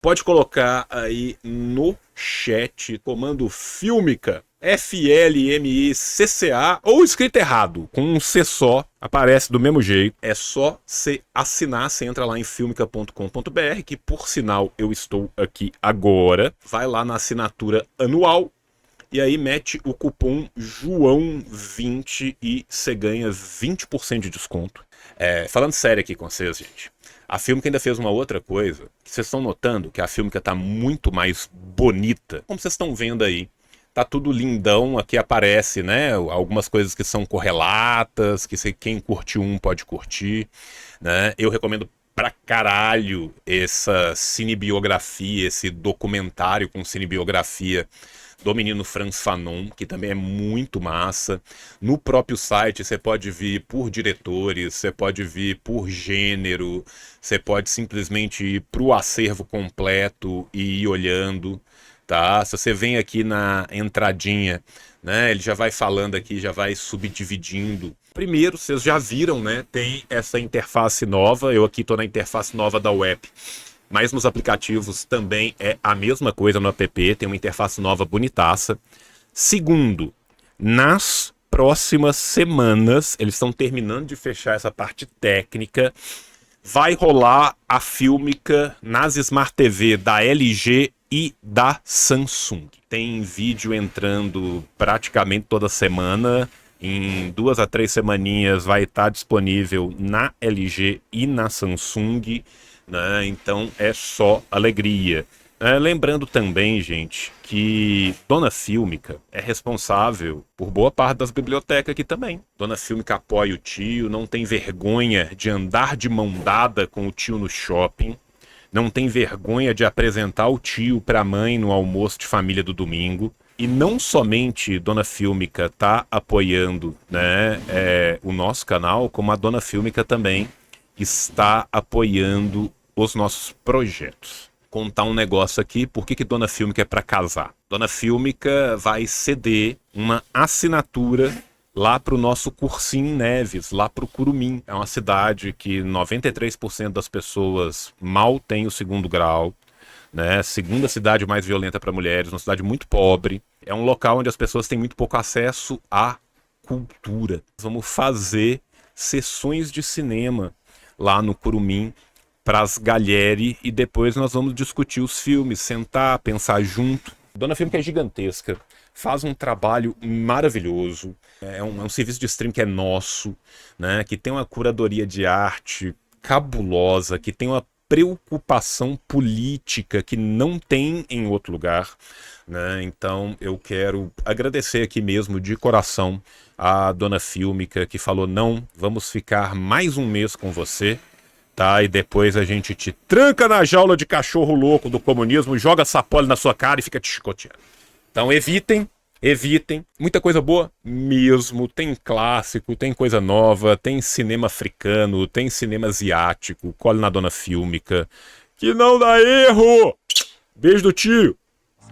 Pode colocar aí no chat, comando Filmica, Flmicca, ou escrito errado, com um C só, aparece do mesmo jeito. É só você assinar, você entra lá em filmica.com.br, que por sinal eu estou aqui agora. Vai lá na assinatura anual, e aí mete o cupom João20 e você ganha 20% de desconto. Falando sério aqui com vocês, gente. A Filmica ainda fez uma outra coisa, que vocês estão notando que a Filmica tá muito mais bonita. Como vocês estão vendo aí, tá tudo lindão, aqui aparece, né, algumas coisas que são correlatas, que quem curtiu um pode curtir, né. Eu recomendo pra caralho essa cinebiografia, esse documentário com cinebiografia do menino Frantz Fanon, que também é muito massa. No próprio site você pode vir por diretores, você pode vir por gênero, você pode simplesmente ir pro acervo completo e ir olhando, tá? Se você vem aqui na entradinha, né, ele já vai falando aqui, já vai subdividindo. Primeiro, vocês já viram, né, tem essa interface nova, eu aqui tô na interface nova da web. Mas nos aplicativos também é a mesma coisa no app, tem uma interface nova bonitaça. Segundo, nas próximas semanas, eles estão terminando de fechar essa parte técnica, vai rolar a Filmica nas Smart TV da LG e da Samsung. Tem vídeo entrando praticamente toda semana. Em 2 a 3 semaninhas vai estar disponível na LG e na Samsung, né? Então é só alegria. Lembrando também, gente, que Dona Filmica é responsável por boa parte das bibliotecas aqui também. Dona Filmica apoia o tio, não tem vergonha de andar de mão dada com o tio no shopping, não tem vergonha de apresentar o tio para a mãe no almoço de família do domingo. E não somente Dona Filmica está apoiando, né, o nosso canal, como a Dona Filmica também está apoiando os nossos projetos. Contar um negócio aqui, por que Dona Filmica é para casar? Dona Filmica vai ceder uma assinatura lá para o nosso cursinho em Neves, lá para o Curumim. É uma cidade que 93% das pessoas mal tem o segundo grau, né? Segunda cidade mais violenta para mulheres, uma cidade muito pobre. É um local onde as pessoas têm muito pouco acesso à cultura. Vamos fazer sessões de cinema lá no Curumim para as galheres e depois nós vamos discutir os filmes, sentar, pensar junto. Dona Filmica é gigantesca, faz um trabalho maravilhoso, é um serviço de stream que é nosso, né, que tem uma curadoria de arte cabulosa, que tem uma preocupação política que não tem em outro lugar, né? Então eu quero agradecer aqui mesmo de coração a Dona Filmica, que falou: não, vamos ficar mais um mês com você, tá? E depois a gente te tranca na jaula de cachorro louco do comunismo, joga sapole na sua cara e fica te chicoteando. Então evitem, muita coisa boa mesmo, tem clássico, tem coisa nova, tem cinema africano, tem cinema asiático, cole na Dona Filmica, que não dá erro! Beijo do tio,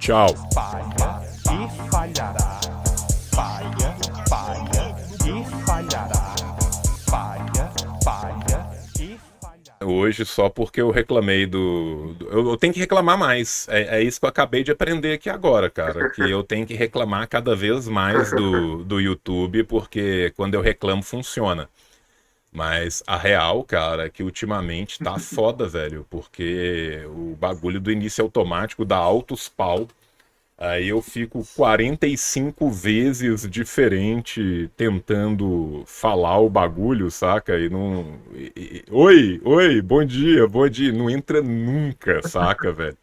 tchau. Falha e falhará, falha, falha e falhará, falha, falha e falhará. Hoje só porque eu reclamei eu tenho que reclamar mais. É isso que eu acabei de aprender aqui agora, cara. Que eu tenho que reclamar cada vez mais do YouTube, porque quando eu reclamo funciona. Mas a real, cara, é que ultimamente tá foda, velho. Porque o bagulho do início automático dá altos pau. Aí eu fico 45 vezes diferente tentando falar o bagulho, saca? E não. Oi, bom dia, bom dia. Não entra nunca, saca, velho?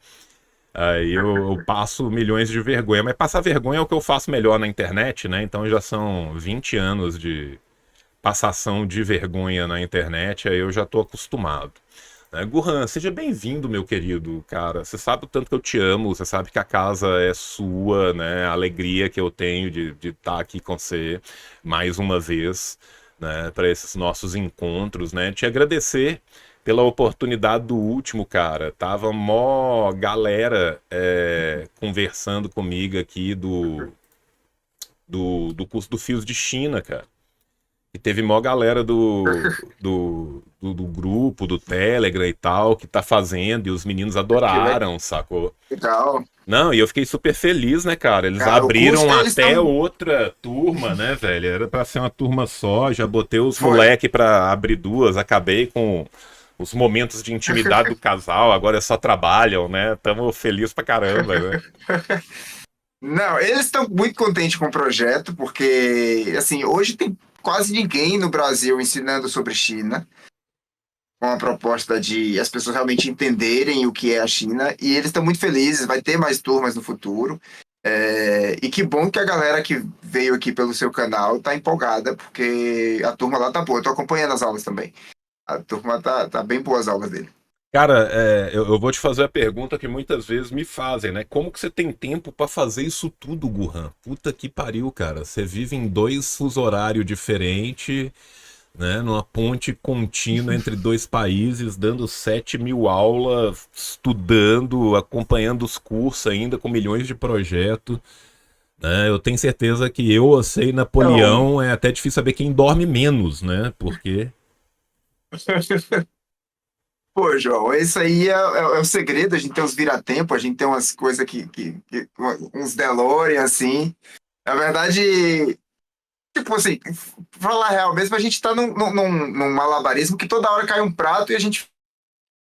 Aí eu passo milhões de vergonha. Mas passar vergonha é o que eu faço melhor na internet, né? Então já são 20 anos de passação de vergonha na internet, aí eu já tô acostumado. Gurran, seja bem-vindo, meu querido, cara. Você sabe o tanto que eu te amo, você sabe que a casa é sua, né? A alegria que eu tenho de estar aqui com você mais uma vez, né? Para esses nossos encontros, né? Te agradecer pela oportunidade do último, cara. Tava mó galera conversando comigo aqui do curso do Fios de China, cara. E teve mó galera do grupo, do Telegram e tal, que tá fazendo, e os meninos Que adoraram, sacou? legal. Não, e eu fiquei super feliz, né, cara? Eles Cara, o curso, abriram eles até estão... outra turma, né, velho? Era pra ser uma turma só, já botei os Foi. moleque pra abrir duas, acabei com os momentos de intimidade do casal, agora só trabalham, né? Tamo feliz pra caramba, né? Não, eles estão muito contentes com o projeto, porque, assim, hoje tem quase ninguém no Brasil ensinando sobre China, com a proposta de as pessoas realmente entenderem o que é a China, e eles estão muito felizes, vai ter mais turmas no futuro. E que bom que a galera que veio aqui pelo seu canal tá empolgada, porque a turma lá tá boa. Eu tô acompanhando as aulas também. A turma tá bem boas as aulas dele. Cara, eu vou te fazer a pergunta que muitas vezes me fazem, né? Como que você tem tempo pra fazer isso tudo, Gurran? Puta que pariu, cara. Você vive em dois fuso horários diferentes, né? Numa ponte contínua entre dois países, dando 7.000 aulas, estudando, acompanhando os cursos ainda com milhões de projetos, né? Eu tenho certeza que eu sei Então, Napoleão, é até difícil saber quem dorme menos, né? Porque pô, João, isso aí é o segredo. A gente tem uns vira-tempo, a gente tem umas coisas uns DeLorean, assim. Na verdade, tipo assim, pra falar a real mesmo, a gente tá num malabarismo que toda hora cai um prato e a gente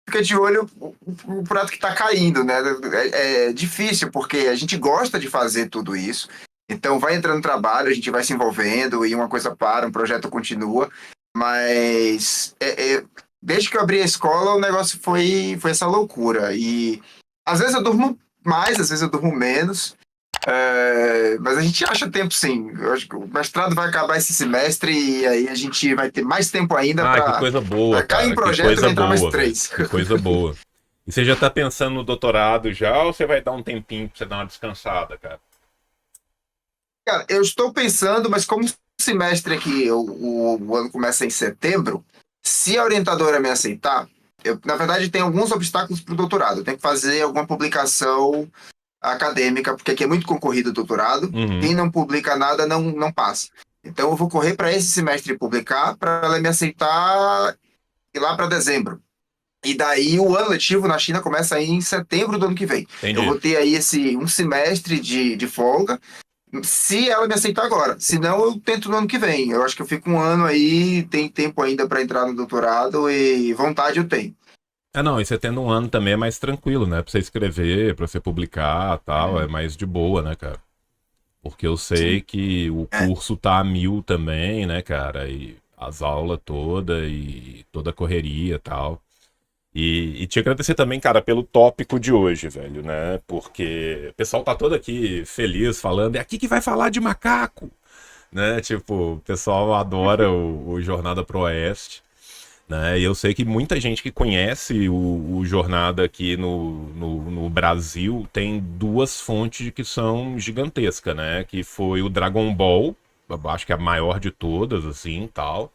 fica de olho o prato que está caindo, né? É difícil porque a gente gosta de fazer tudo isso. Então vai entrando trabalho, a gente vai se envolvendo e uma coisa para, um projeto continua. Mas desde que eu abri a escola, o negócio foi essa loucura. E às vezes eu durmo mais, às vezes eu durmo menos. Mas a gente acha tempo sim. Eu acho que o mestrado vai acabar esse semestre e aí a gente vai ter mais tempo ainda ah, que para coisa boa, cair em cara. Que projeto e coisa vai entrar mais boa, velho. três. Que coisa boa. E você já tá pensando no doutorado já ou você vai dar um tempinho pra você dar uma descansada, cara? Cara, eu estou pensando, mas como o semestre aqui, o ano começa em setembro, se a orientadora me aceitar, na verdade, tem alguns obstáculos para o doutorado. Eu tenho que fazer alguma publicação acadêmica, porque aqui é muito concorrido o doutorado. Uhum. Quem não publica nada não passa. Então, eu vou correr para esse semestre publicar, para ela me aceitar e lá para dezembro. E daí o ano letivo na China começa aí em setembro do ano que vem. Eu Entendi. vou ter aí esse um semestre de folga, se ela me aceitar agora. Se não, eu tento no ano que vem. Eu acho que eu fico um ano aí, tem tempo ainda para entrar no doutorado e vontade eu tenho. Ah, não, e você tendo um ano também é mais tranquilo, né? Pra você escrever, pra você publicar tal, é mais de boa, né, cara? Porque eu sei Sim. que o É. curso tá a mil também, né, cara? E as aulas toda e toda a correria e tal. E te agradecer também, cara, pelo tópico de hoje, velho, né? Porque o pessoal tá todo aqui feliz falando, é aqui que vai falar de macaco, né? Tipo, o pessoal adora o Jornada pro Oeste, né? E eu sei que muita gente que conhece o Jornada aqui no Brasil tem duas fontes que são gigantescas, né? Que foi o Dragon Ball, eu acho que é a maior de todas, assim, tal.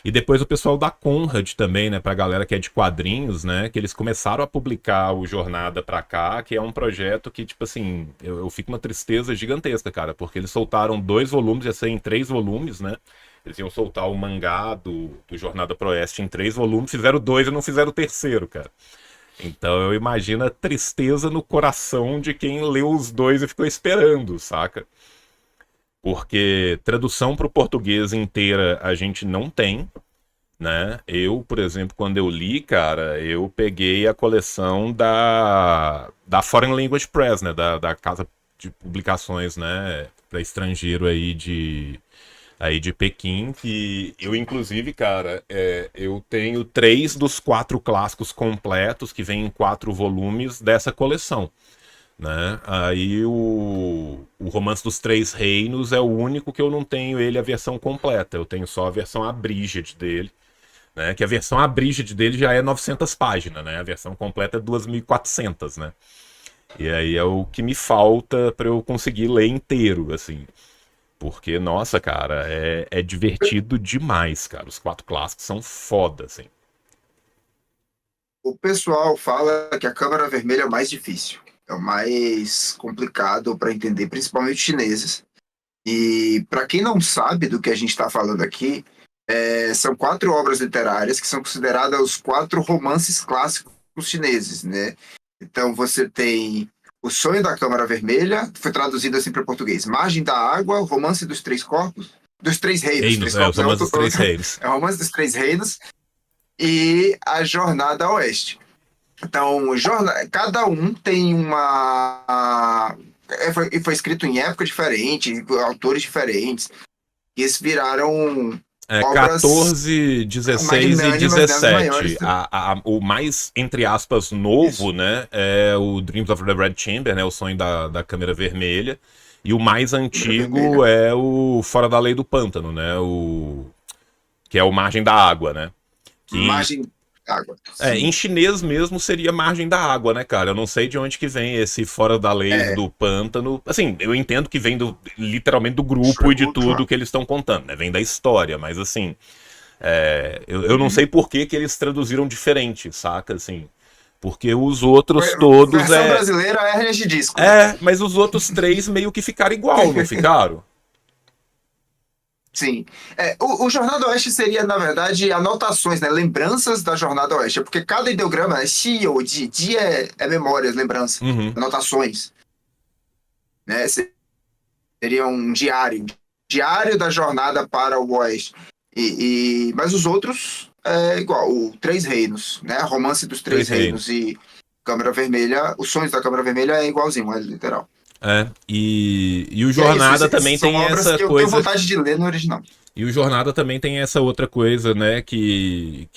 E depois o pessoal da Conrad também, né, pra galera que é de quadrinhos, né, que eles começaram a publicar o Jornada pra cá, que é um projeto que, tipo assim, eu fico uma tristeza gigantesca, cara, porque eles soltaram 2 volumes, ia ser em 3 volumes, né, eles iam soltar o mangá do Jornada pro Oeste em 3 volumes, fizeram dois e não fizeram o terceiro, cara. Então eu imagino a tristeza no coração de quem leu os dois e ficou esperando, saca? Porque tradução para o português inteira a gente não tem, né? Eu, por exemplo, quando eu li, cara, eu peguei a coleção da Foreign Language Press, né? Da casa de publicações, né? Para estrangeiro aí de Pequim, que eu, inclusive, cara, eu tenho 3 dos 4 clássicos completos, que vem em 4 volumes dessa coleção, né? Aí o Romance dos Três Reinos é o único que eu não tenho ele a versão completa. Eu tenho só a versão abridged dele, né? Que a versão abridged dele já é 900 páginas, né? A versão completa é 2.400, né? E aí é o que me falta para eu conseguir ler inteiro, assim. Porque, nossa, cara, é divertido demais, cara. Os 4 clássicos são foda, assim. O pessoal fala que a câmera vermelha é o mais difícil, é o mais complicado para entender, principalmente os chineses. E para quem não sabe do que a gente está falando aqui, São 4 obras literárias que são consideradas os 4 romances clássicos chineses, né? Então você tem O Sonho da Câmara Vermelha, foi traduzido assim para português, Margem da Água, O Romance dos Três Corpos, dos Três Reinos, Reinos, Três os Corpos é romances dos Três Reinos. é o Romance dos Três Reinos, e A Jornada a Oeste. Então, cada um tem uma... foi escrito em época diferente, autores diferentes, e eles viraram obras 14, 16 e magnânimas, maiores. 17. O mais, entre aspas, novo, né, é o Dreams of the Red Chamber, né, o Sonho da Câmara Vermelha. E o mais antigo é o Fora da Lei do Pântano, né, que é o Margem da Água, né. Margem da Água. Em chinês mesmo seria Margem da Água, né, cara? Eu não sei de onde que vem esse Fora da Lei do Pântano. Assim, eu entendo que vem literalmente do grupo e de tudo que eles estão contando, né? Vem da história, mas assim... eu não sei por que eles traduziram diferente, saca? Assim, porque os outros todos... A versão brasileira é hernia de disco. Mas os outros 3 meio que ficaram igual, não ficaram? Sim. O Jornada Oeste seria, na verdade, anotações, né? Lembranças da Jornada Oeste. Porque cada ideograma é Xi ou Di. Di é memórias, lembranças, anotações. Né? Seria um diário. Diário da jornada para o Oeste. Mas os outros é igual. O Três Reinos, né? Romance dos Três Reinos e Câmara Vermelha. Os Sonhos da Câmara Vermelha é igualzinho, é literal. E o Jornada também tem essa que eu coisa... tenho vontade de ler no original. E o Jornada também tem essa outra coisa, né, que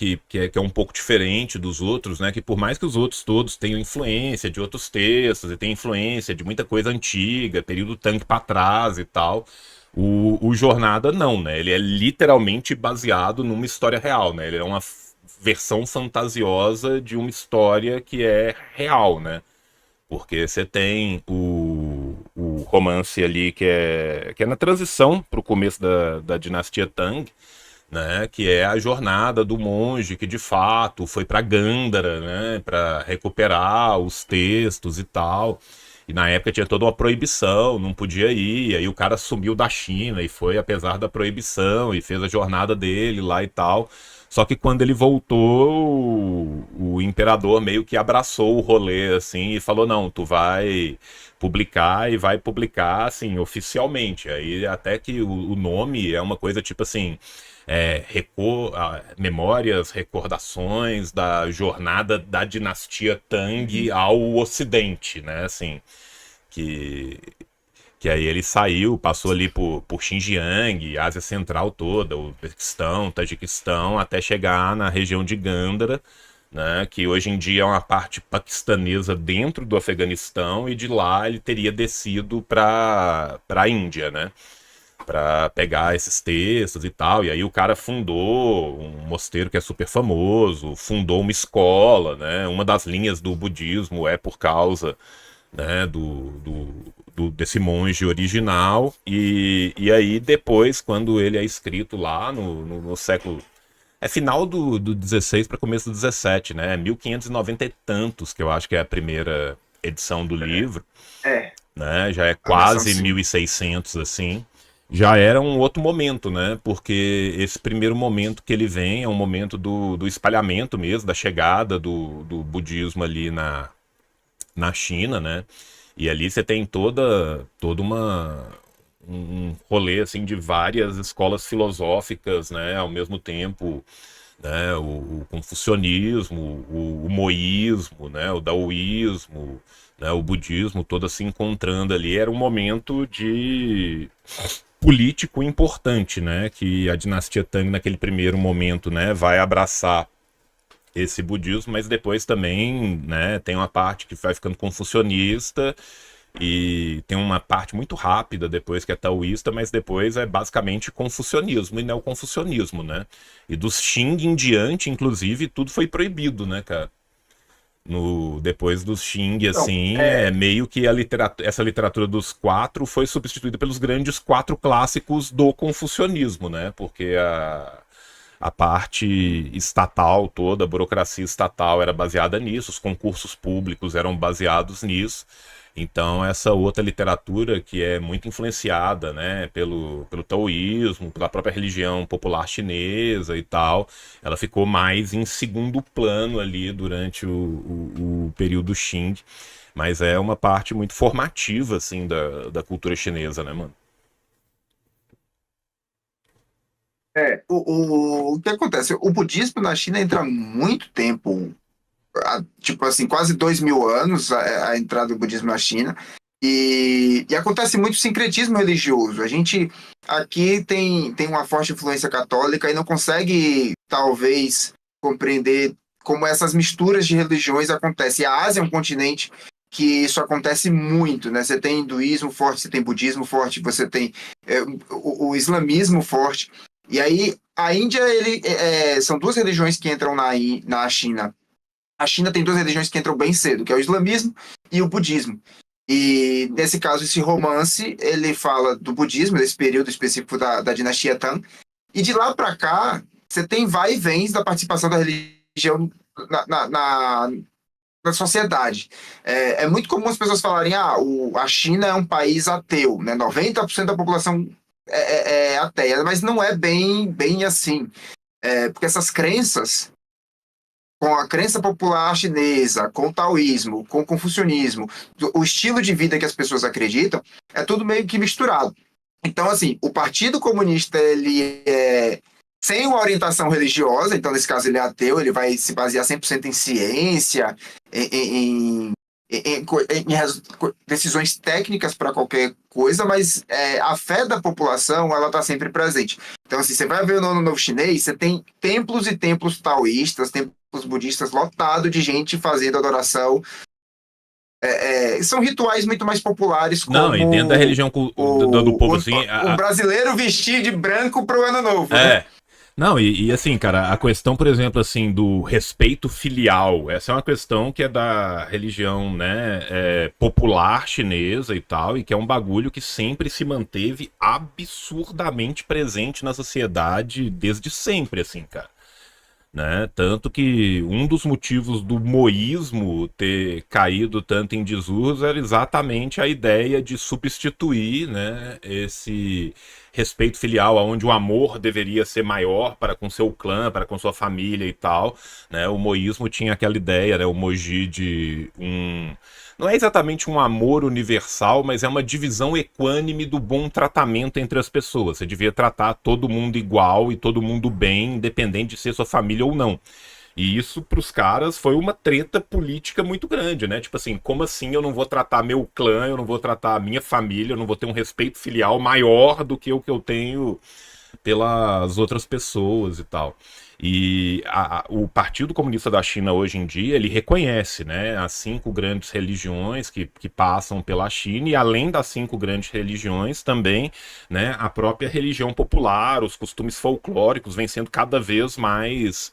é um pouco diferente dos outros, né, que por mais que os outros todos tenham influência de outros textos, e tem influência de muita coisa antiga, período Tang pra trás e tal, o Jornada não, né, ele é literalmente baseado numa história real, né, ele é uma versão fantasiosa de uma história que é real, né. Porque você tem o romance ali que é na transição para o começo da dinastia Tang, né, que é a jornada do monge que de fato foi para Gandhara, né, para recuperar os textos e tal. E na época tinha toda uma proibição, não podia ir. Aí o cara sumiu da China e foi apesar da proibição e fez a jornada dele lá e tal. Só que quando ele voltou, o imperador meio que abraçou o rolê, assim, e falou, não, tu vai publicar e vai publicar, assim, oficialmente. Aí até que o nome é uma coisa tipo assim, memórias, recordações da jornada da dinastia Tang ao Ocidente, né, assim, que aí ele saiu, passou ali por Xinjiang, Ásia Central toda, o Uzbequistão, Tajiquistão, até chegar na região de Gandhara, né, que hoje em dia é uma parte paquistanesa dentro do Afeganistão, e de lá ele teria descido para a Índia, né, para pegar esses textos e tal. E aí o cara fundou um mosteiro que é super famoso, fundou uma escola, né, uma das linhas do budismo é por causa, né, desse monge original, e aí depois, quando ele é escrito lá no século... final do 16 para começo do 17, né? 1590 e tantos, que eu acho que é a primeira edição do livro. Né? Já é quase 1600, assim. Já era um outro momento, né? Porque esse primeiro momento que ele vem é um momento do espalhamento mesmo, da chegada do budismo ali na China, né? E ali você tem todo um rolê assim de várias escolas filosóficas, né? Ao mesmo tempo, né? O confucionismo, o moísmo, né? O daoísmo, né? O budismo, todo se encontrando ali. Era um momento de político importante, né? Que a dinastia Tang naquele primeiro momento, né? Vai abraçar esse budismo, mas depois também, né, tem uma parte que vai ficando confucionista, e tem uma parte muito rápida depois que é taoísta, mas depois é basicamente confucionismo e neoconfucionismo, né? E dos Xing em diante, inclusive, tudo foi proibido, né, cara? Depois dos Xing, assim, meio que essa literatura dos 4 foi substituída pelos grandes 4 clássicos do confucionismo, né? Porque a parte estatal toda, a burocracia estatal era baseada nisso, os concursos públicos eram baseados nisso, Então, essa outra literatura que é muito influenciada, né, pelo taoísmo, pela própria religião popular chinesa e tal, ela ficou mais em segundo plano ali durante o período Qing. Mas é uma parte muito formativa, assim, da cultura chinesa, né, mano? O que acontece? O budismo na China entra há muito tempo, tipo assim, quase 2000 anos a entrada do budismo na China. E acontece muito sincretismo religioso. A gente aqui tem uma forte influência católica e não consegue, talvez, compreender como essas misturas de religiões acontecem. A Ásia é um continente que isso acontece muito, né? Você tem hinduísmo forte, você tem budismo forte, você tem o islamismo forte. E aí, a Índia, são duas religiões que entram na China. A China tem duas religiões que entram bem cedo, que é o islamismo e o budismo. E, nesse caso, esse romance, ele fala do budismo, desse período específico da dinastia Tang. E de lá para cá, você tem vai e vens da participação da religião na sociedade. É muito comum as pessoas falarem, a China é um país ateu, né? 90% da população é ateia, mas não é bem assim. Porque essas crenças, com a crença popular chinesa, com o taoísmo, com o confucionismo, o estilo de vida que as pessoas acreditam, é tudo meio que misturado. Então, assim, o Partido Comunista, ele é sem uma orientação religiosa, então, nesse caso, ele é ateu, ele vai se basear 100% em ciência, em decisões técnicas para qualquer coisa, mas a fé da população, ela está sempre presente. Então, assim, você vai ver no Ano Novo Chinês, você tem templos e templos taoístas, templos budistas lotados de gente fazendo adoração. São rituais muito mais populares, Não, e dentro da como religião do povo, assim. o brasileiro vestir de branco para o Ano Novo, né? É. Não, e assim, cara, a questão, por exemplo, assim, do respeito filial, essa é uma questão que é da religião, né, popular chinesa e tal, e que é um bagulho que sempre se manteve absurdamente presente na sociedade desde sempre, assim, cara. Né? Tanto que um dos motivos do moísmo ter caído tanto em desuso era exatamente a ideia de substituir, né, esse respeito filial, onde o amor deveria ser maior para com seu clã, para com sua família e tal. Né? O moísmo tinha aquela ideia, né, o moji de um. Não é exatamente um amor universal, mas é uma divisão equânime do bom tratamento entre as pessoas. Você devia tratar todo mundo igual e todo mundo bem, independente de ser sua família ou não. E isso pros caras foi uma treta política muito grande, né? Tipo assim, como assim eu não vou tratar meu clã, eu não vou tratar a minha família, eu não vou ter um respeito filial maior do que o que eu tenho pelas outras pessoas e tal. E o Partido Comunista da China hoje em dia, ele reconhece, né, as 5 grandes religiões que passam pela China e além das 5 grandes religiões também, né, a própria religião popular, os costumes folclóricos vêm sendo cada vez mais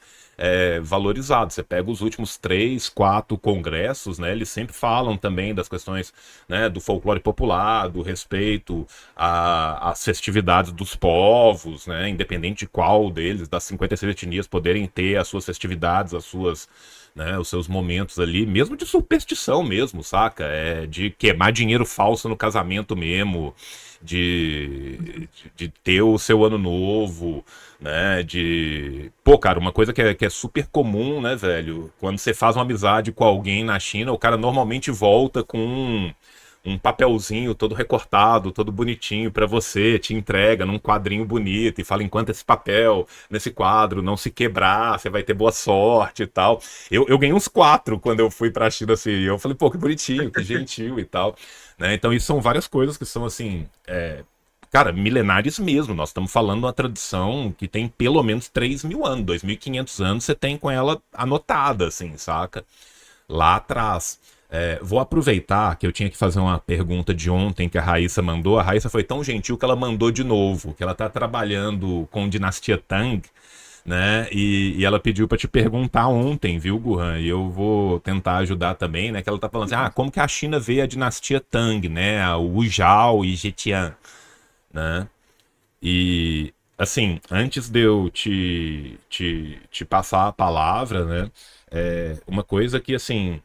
valorizado. Você pega os últimos 3, 4 congressos, né? Eles sempre falam também das questões, né, do folclore popular, do respeito às festividades dos povos, né? Independente de qual deles, das 56 etnias, poderem ter as suas festividades, as suas, né, os seus momentos ali, mesmo de superstição mesmo, saca? De queimar dinheiro falso no casamento mesmo, de ter o seu ano novo, né? Pô, cara, uma coisa que é super comum, né, velho? Quando você faz uma amizade com alguém na China, o cara normalmente volta com um papelzinho todo recortado, todo bonitinho pra você, te entrega num quadrinho bonito e fala: enquanto esse papel nesse quadro não se quebrar, você vai ter boa sorte e tal. Eu ganhei uns 4 quando eu fui pra China, assim, e eu falei: pô, que bonitinho, que gentil e tal. Né? Então, isso são várias coisas que são, assim, cara, milenares mesmo. Nós estamos falando de uma tradição que tem pelo menos 3.000 anos, 2.500 anos, você tem com ela anotada, assim, saca? Lá atrás. Vou aproveitar que eu tinha que fazer uma pergunta de ontem que a Raíssa mandou. A Raíssa foi tão gentil que ela mandou de novo, que ela tá trabalhando com Dinastia Tang, né? E ela pediu para te perguntar ontem, viu, Guhan? E eu vou tentar ajudar também, né? Que ela tá falando assim: como que a China vê a Dinastia Tang, né? O Wu e Zetian, né? E, assim, antes de eu te passar a palavra, né? Uma coisa que, assim,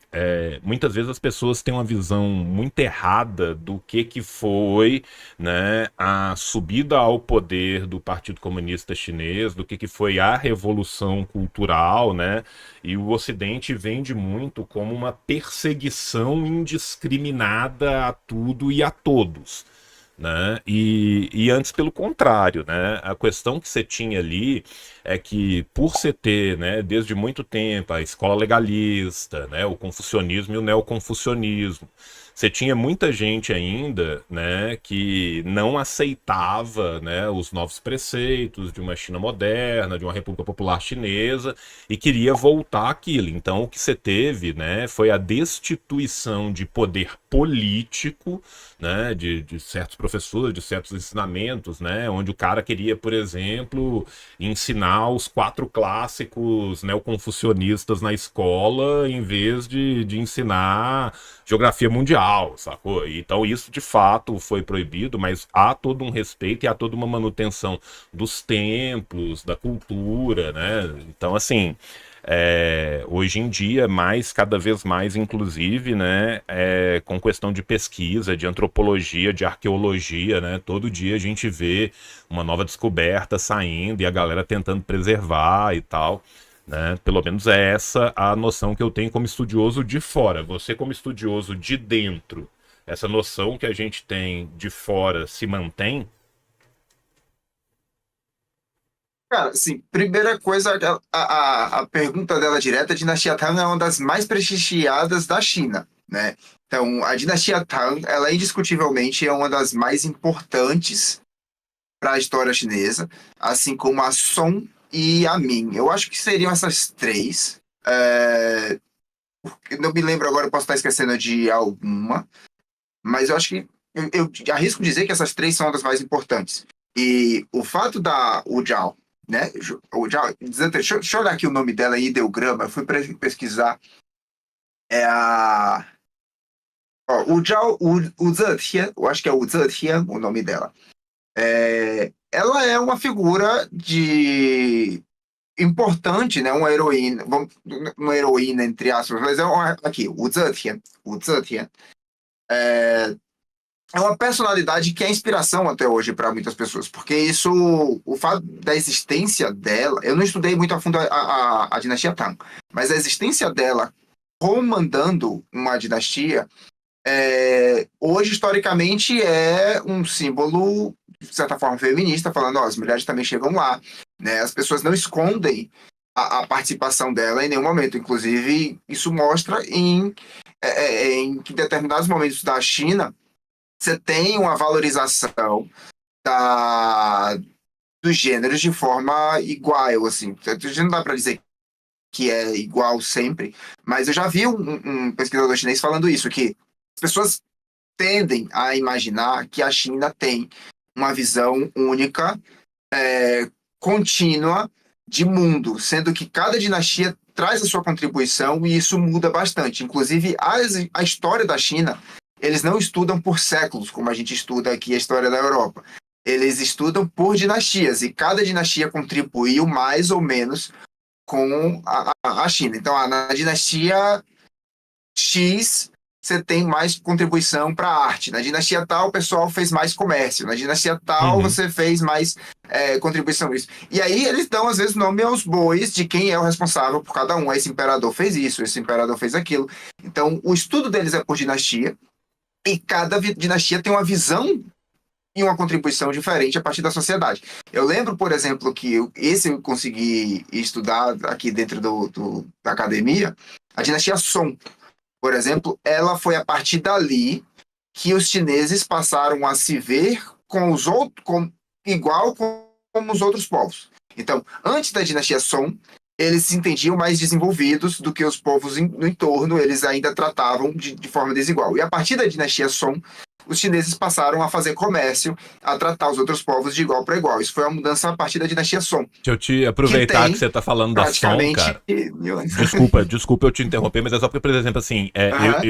muitas vezes as pessoas têm uma visão muito errada do que foi, né, a subida ao poder do Partido Comunista Chinês, do que foi a revolução cultural, né, e o Ocidente vende muito como uma perseguição indiscriminada a tudo e a todos. Né? E antes pelo contrário, né? A questão que você tinha ali é que por você ter, né, desde muito tempo a escola legalista, né, o confucionismo e o neoconfucionismo, você tinha muita gente ainda, né, que não aceitava, né, os novos preceitos de uma China moderna, de uma República Popular Chinesa, e queria voltar àquilo. Então, o que você teve, né, foi a destituição de poder político, né, de certos professores, de certos ensinamentos, né, onde o cara queria, por exemplo, ensinar os 4 clássicos neoconfucionistas na escola, em vez de ensinar geografia mundial, sacou? Então isso de fato foi proibido, mas há todo um respeito e há toda uma manutenção dos templos, da cultura, né? Então assim, hoje em dia, cada vez mais, inclusive, né, com questão de pesquisa, de antropologia, de arqueologia, né, todo dia a gente vê uma nova descoberta saindo e a galera tentando preservar e tal, né, pelo menos é essa a noção que eu tenho como estudioso de fora. Você como estudioso de dentro, essa noção que a gente tem de fora se mantém? Cara, assim, primeira coisa, a pergunta dela direta, a dinastia Tang é uma das mais prestigiadas da China, né? Então, a dinastia Tang, ela indiscutivelmente é uma das mais importantes para a história chinesa, assim como a Song e a Ming. Eu acho que seriam essas três. Eu não me lembro agora, eu posso estar esquecendo de alguma, mas eu acho que eu arrisco dizer que essas três são as mais importantes. E o fato da Wu Zhao, né? O Zhao, deixa eu olhar aqui o nome dela, ideograma, eu fui pesquisar. É a. Ó, Wu Zhao, Wu Zetian, eu acho que é Wu Zetian o nome dela. Ela é uma figura importante, né? Uma heroína entre aspas, mas aqui, o Zetian é uma personalidade que é inspiração até hoje para muitas pessoas, porque o fato da existência dela, eu não estudei muito a fundo a dinastia Tang, mas a existência dela comandando uma dinastia, hoje historicamente é um símbolo de certa forma feminista, falando, ó, as mulheres também chegam lá, né? As pessoas não escondem a participação dela em nenhum momento, inclusive isso mostra em que determinados momentos da China você tem uma valorização dos gêneros de forma igual, assim. Não dá para dizer que é igual sempre, mas eu já vi um pesquisador chinês falando isso, que as pessoas tendem a imaginar que a China tem uma visão única, contínua de mundo, sendo que cada dinastia traz a sua contribuição e isso muda bastante. Inclusive, a história da China, eles não estudam por séculos, como a gente estuda aqui a história da Europa. Eles estudam por dinastias, e cada dinastia contribuiu mais ou menos com a China. Então, na dinastia X, você tem mais contribuição para a arte. Na dinastia tal, o pessoal fez mais comércio. Na dinastia tal, você fez mais contribuição nisso. E aí eles dão, às vezes, nome aos bois de quem é o responsável por cada um. Esse imperador fez isso, esse imperador fez aquilo. Então, o estudo deles é por dinastia, e cada dinastia tem uma visão e uma contribuição diferente a partir da sociedade. Eu lembro, por exemplo, que eu consegui estudar aqui dentro da academia, a dinastia Song, por exemplo, ela foi a partir dali que os chineses passaram a se ver com os outros, igual como os outros povos. Então, antes da dinastia Song, eles se entendiam mais desenvolvidos do que os povos no entorno, eles ainda tratavam de forma desigual. E a partir da dinastia Song, os chineses passaram a fazer comércio, a tratar os outros povos de igual para igual. Isso foi uma mudança a partir da dinastia Song. Deixa eu te aproveitar que você tá falando da Song, cara. Desculpa eu te interromper, mas é só porque, por exemplo, assim,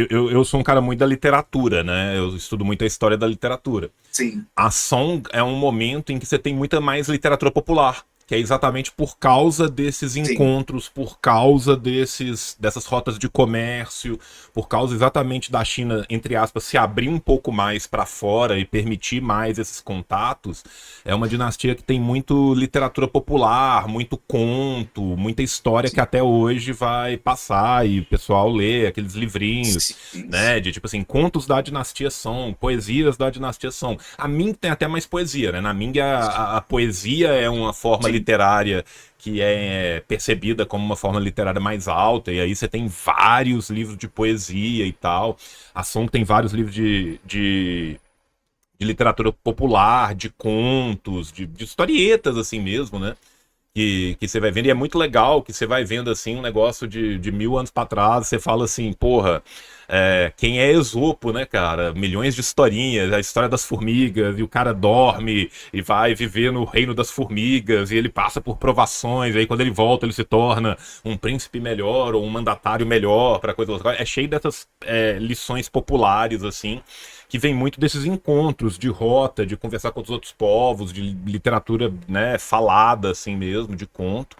eu sou um cara muito da literatura, né? Eu estudo muito a história da literatura. Sim. A Song é um momento em que você tem muita mais literatura popular. que é exatamente por causa desses Sim. encontros, por causa dessas rotas de comércio, por causa exatamente da China, entre aspas, se abrir um pouco mais para fora e permitir mais esses contatos. É uma dinastia que tem muito literatura popular, muito conto, muita história que até hoje vai passar e o pessoal lê aqueles livrinhos, Sim. né, de tipo assim, contos da dinastia Song, poesias da dinastia Song. A Ming tem até mais poesia, né? Na Ming a poesia é uma forma literária que é percebida como uma forma literária mais alta, e aí você tem vários livros de poesia e tal. A Song tem vários livros de literatura popular, de contos, de historietas assim mesmo, né? Que você vai vendo, e é muito legal que você vai vendo assim um negócio de 1000 anos para trás, você fala assim, porra, quem é Esopo, né, cara? Milhões de historinhas, a história das formigas, e o cara dorme e vai viver no reino das formigas, e ele passa por provações, e aí quando ele volta ele se torna um príncipe melhor, ou um mandatário melhor, para coisa. É cheio dessas lições populares, assim, que vem muito desses encontros de rota, de conversar com os outros povos, de literatura, né, falada assim mesmo, de conto,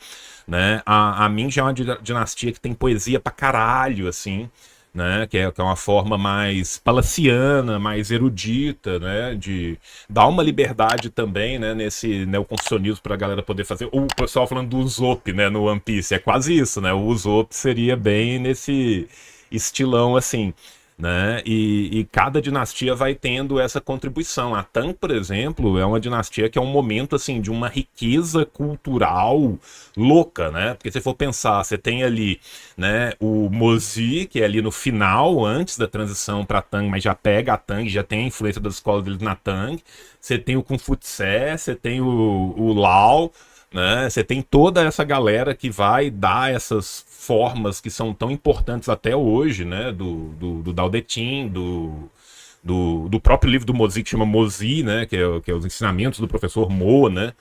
né? A Ming já é uma dinastia que tem poesia pra caralho, assim, né? Que é uma forma mais palaciana, mais erudita, né? De dar uma liberdade também, né? Nesse neoconstitucionismo pra galera poder fazer. O pessoal falando do Usopp, né? No One Piece, é quase isso, né? O Usopp seria bem nesse estilão, assim, né? E cada dinastia vai tendo essa contribuição. A Tang, por exemplo, é uma dinastia que é um momento assim de uma riqueza cultural louca, né? Porque se for pensar, você tem ali, né, o Mozi, que é ali no final, antes da transição para Tang, mas já pega a Tang, já tem a influência das escolas deles na Tang. Você tem o Kung Fu Tse, você tem o Lao, né? Você tem toda essa galera que vai dar essas formas que são tão importantes até hoje, né? Do Dao De Ching, do próprio livro do Mozi, que chama Mozi, né? Que é os ensinamentos do professor Mo, né?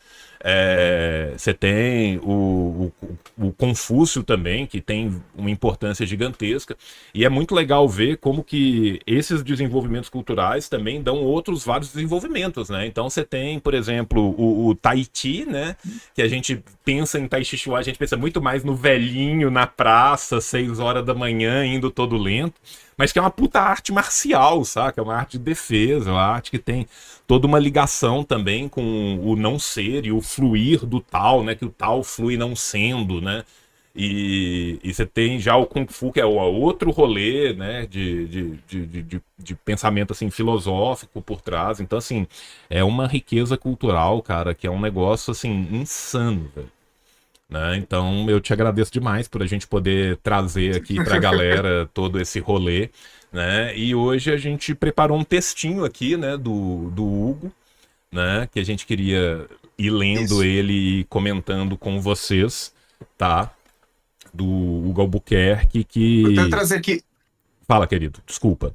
Você tem o Confúcio também, que tem uma importância gigantesca, e é muito legal ver como que esses desenvolvimentos culturais também dão outros vários desenvolvimentos, né? Então você tem, por exemplo, o Tai Chi, né? Que a gente pensa em Tai Chi Chuan, a gente pensa muito mais no velhinho na praça, 6 horas da manhã, indo todo lento, mas que é uma puta arte marcial, saca? É uma arte de defesa, uma arte que tem toda uma ligação também com o não ser e o fluir do tal, né? Que o tal flui não sendo, né? E você tem já o Kung Fu, que é o outro rolê, né? De pensamento, assim, filosófico por trás. Então, assim, é uma riqueza cultural, cara, que é um negócio, assim, insano, velho. Né? Então eu te agradeço demais por a gente poder trazer aqui pra galera todo esse rolê, né? E hoje a gente preparou um textinho aqui, né, do Hugo, né, que a gente queria ir lendo Isso. ele e comentando com vocês, tá? Do Hugo Albuquerque, Eu quero que... trazer aqui. Fala, querido, desculpa.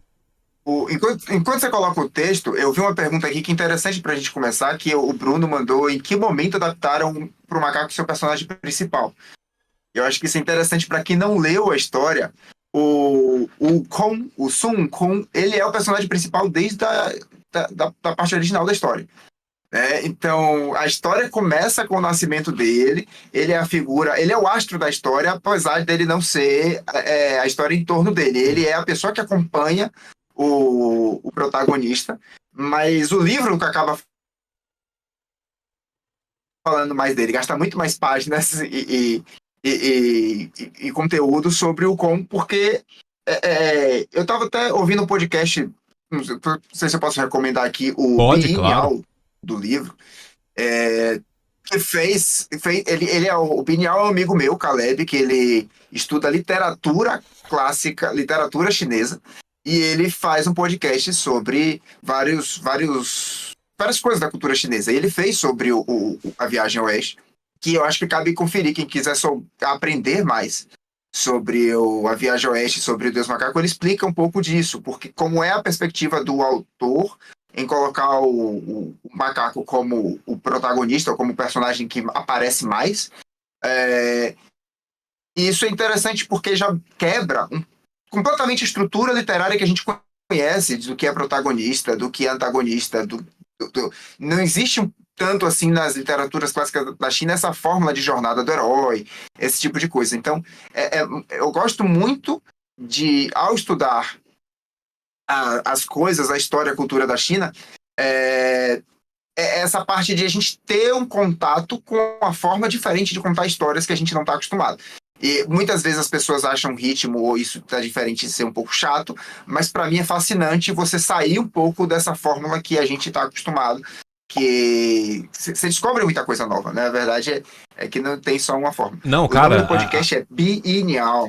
Enquanto você coloca o texto, eu vi uma pergunta aqui que é interessante para a gente começar, que o Bruno mandou: em que momento adaptaram para o macaco seu personagem principal? Eu acho que isso é interessante para quem não leu a história. O Kong, o Sun Kong, ele é o personagem principal desde da parte original da história. Então, a história começa com o nascimento dele, ele é a figura, ele é o astro da história, apesar dele não ser a história em torno dele. Ele é a pessoa que acompanha o protagonista, mas o livro que acaba falando mais dele, gasta muito mais páginas e conteúdo sobre o Kong, porque eu estava até ouvindo um podcast, não sei se eu posso recomendar aqui, o Pode, claro. Biennial do livro, que ele o Biennial é um amigo meu, Caleb, que ele estuda literatura clássica, literatura chinesa, e ele faz um podcast sobre várias coisas da cultura chinesa. Ele fez sobre a Viagem ao Oeste, que eu acho que cabe conferir quem quiser aprender mais sobre a Viagem ao Oeste, sobre o Deus Macaco. Ele explica um pouco disso, porque como é a perspectiva do autor em colocar o macaco como o protagonista, ou como o personagem que aparece mais. E isso é interessante porque já quebra completamente a estrutura literária que a gente conhece do que é protagonista, do que é antagonista. Não existe tanto assim nas literaturas clássicas da China essa fórmula de jornada do herói, esse tipo de coisa. Então, eu gosto muito de, ao estudar as coisas, a história, a cultura da China, essa parte de a gente ter um contato com uma forma diferente de contar histórias que a gente não está acostumado. E muitas vezes as pessoas acham o ritmo ou isso está diferente de ser um pouco chato, mas para mim é fascinante você sair um pouco dessa fórmula que a gente está acostumado, que você descobre muita coisa nova, né? A verdade é que não tem só uma forma. Não, O cara, nome do podcast é Bienial.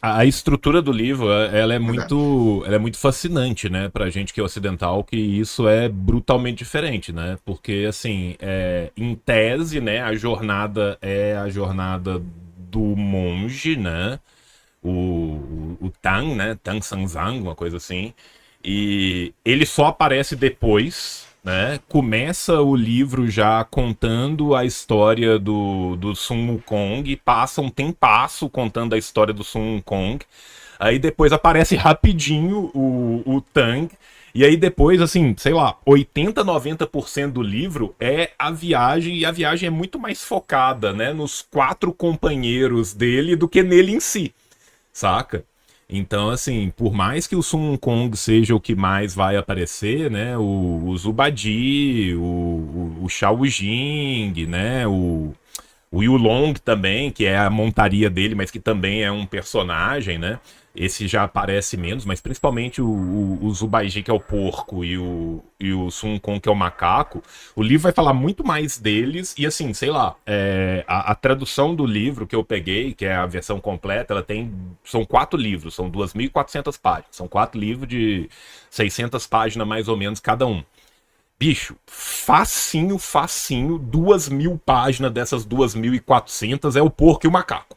a estrutura do livro, ela é muito fascinante, né, pra gente que é ocidental, que isso é brutalmente diferente, né, porque, assim, em tese, né, a jornada é a jornada do monge, né, o Tang, né, Tang Sanzang, uma coisa assim, e ele só aparece depois, né, começa o livro já contando a história do Sun Wukong, passa um tempasso contando a história do Sun Wukong, aí depois aparece rapidinho o Tang, e aí depois, assim, sei lá, 80, 90% do livro é a viagem, e a viagem é muito mais focada, né, nos 4 companheiros dele do que nele em si, saca? Então, assim, por mais que o Sun Wukong seja o que mais vai aparecer, né, o Zubadi, o Shao Jing, né, o Yulong também, que é a montaria dele, mas que também é um personagem, né? Esse já aparece menos, mas principalmente o Zubaiji, que é o porco, e o Sun Wukong, que é o macaco. O livro vai falar muito mais deles, e assim, sei lá, a tradução do livro que eu peguei, que é a versão completa, são 4 livros, são 2.400 páginas, são 4 livros de 600 páginas mais ou menos cada um. Bicho, facinho, 2.000 páginas dessas 2.400 é o porco e o macaco.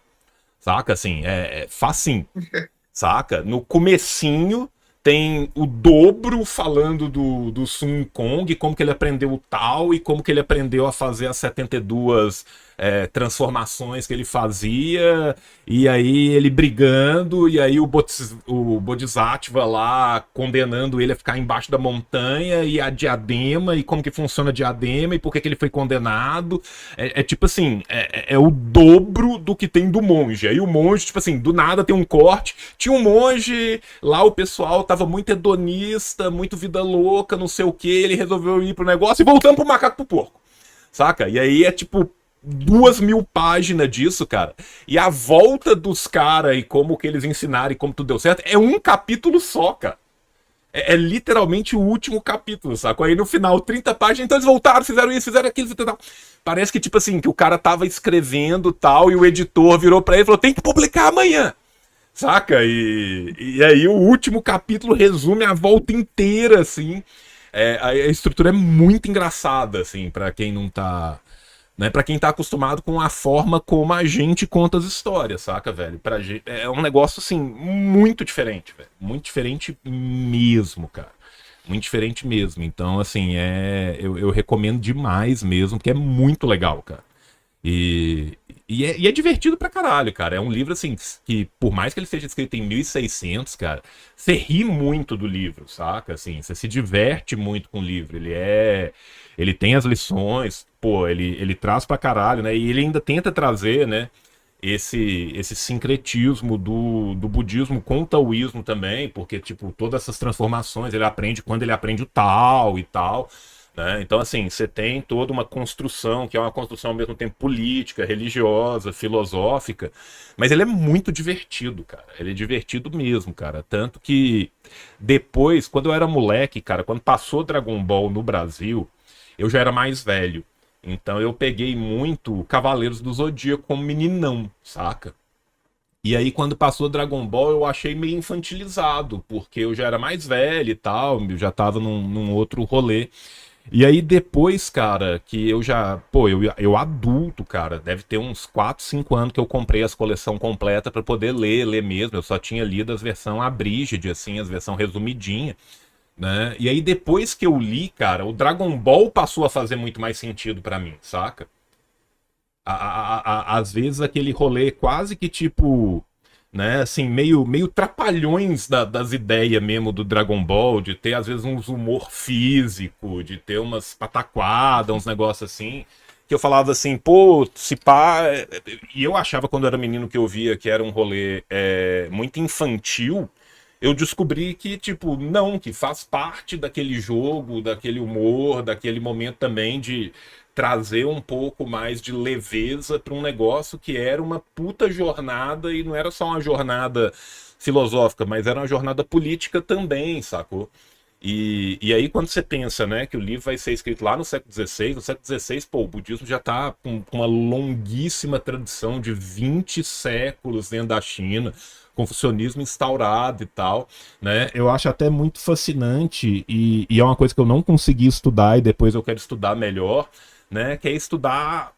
Saca? Assim, facinho. Saca? No comecinho tem o dobro falando do Sun Wukong, como que ele aprendeu o tal e como que ele aprendeu a fazer as 72 transformações que ele fazia, e aí ele brigando, e aí o Bodhisattva lá condenando ele a ficar embaixo da montanha, e a diadema, e como que funciona a diadema, e por que ele foi condenado. Tipo assim, é o dobro do que tem do monge. Aí o monge, tipo assim, do nada tem um corte, tinha um monge, lá o pessoal tava muito hedonista, muito vida louca, não sei o que, ele resolveu ir pro negócio e voltando pro macaco pro porco. Saca? E aí é tipo 2.000 páginas disso, cara. E a volta dos caras e como que eles ensinaram e como tudo deu certo é um capítulo só, cara. É literalmente o último capítulo, saca? Aí no final, 30 páginas, então eles voltaram, fizeram isso, fizeram aquilo, fizeram tal. Parece que, tipo assim, que o cara tava escrevendo tal, e o editor virou pra ele e falou, tem que publicar amanhã. Saca? E aí o último capítulo resume a volta inteira, assim. A estrutura é muito engraçada, assim, pra quem não tá... Né, pra quem tá acostumado com a forma como a gente conta as histórias, saca, velho? É um negócio, assim, muito diferente, velho. Muito diferente mesmo, cara. Muito diferente mesmo. Então, assim, eu recomendo demais mesmo, porque é muito legal, cara. E é divertido pra caralho, cara. É um livro, assim, que por mais que ele seja escrito em 1600, cara, você ri muito do livro, saca? Assim, você se diverte muito com o livro. Ele tem as lições, pô, ele traz pra caralho, né? E ele ainda tenta trazer, né, esse sincretismo do budismo com o taoísmo também, porque, tipo, todas essas transformações ele aprende quando ele aprende o Tao e tal, né? Então, assim, você tem toda uma construção, que é uma construção ao mesmo tempo política, religiosa, filosófica, mas ele é muito divertido, cara. Ele é divertido mesmo, cara. Tanto que depois, quando eu era moleque, cara, quando passou Dragon Ball no Brasil, eu já era mais velho. Então eu peguei muito Cavaleiros do Zodíaco como meninão, saca? E aí quando passou Dragon Ball eu achei meio infantilizado, porque eu já era mais velho e tal, eu já tava num outro rolê. E aí depois, cara, que eu já... Pô, eu adulto, cara, deve ter uns 4, 5 anos que eu comprei as coleção completa pra poder ler mesmo. Eu só tinha lido as versões abridged, assim, as versões resumidinha, né? E aí depois que eu li, cara, o Dragon Ball passou a fazer muito mais sentido pra mim, saca? Às vezes aquele rolê quase que tipo... né? Assim, meio trapalhões das ideias mesmo do Dragon Ball, de ter às vezes uns humor físico, de ter umas pataquadas, uns negócios assim, que eu falava assim, pô, se pá. E eu achava quando eu era menino que eu via que era um rolê muito infantil. Eu descobri que, tipo, não, que faz parte daquele jogo, daquele humor, daquele momento também de trazer um pouco mais de leveza para um negócio que era uma puta jornada e não era só uma jornada filosófica, mas era uma jornada política também, sacou? E aí, quando você pensa, né, que o livro vai ser escrito lá no século XVI, no século XVI, pô, o budismo já está com uma longuíssima tradição de 20 séculos dentro da China, confucionismo instaurado e tal, né? Eu acho até muito fascinante e é uma coisa que eu não consegui estudar e depois eu quero estudar melhor, né? Que é estudar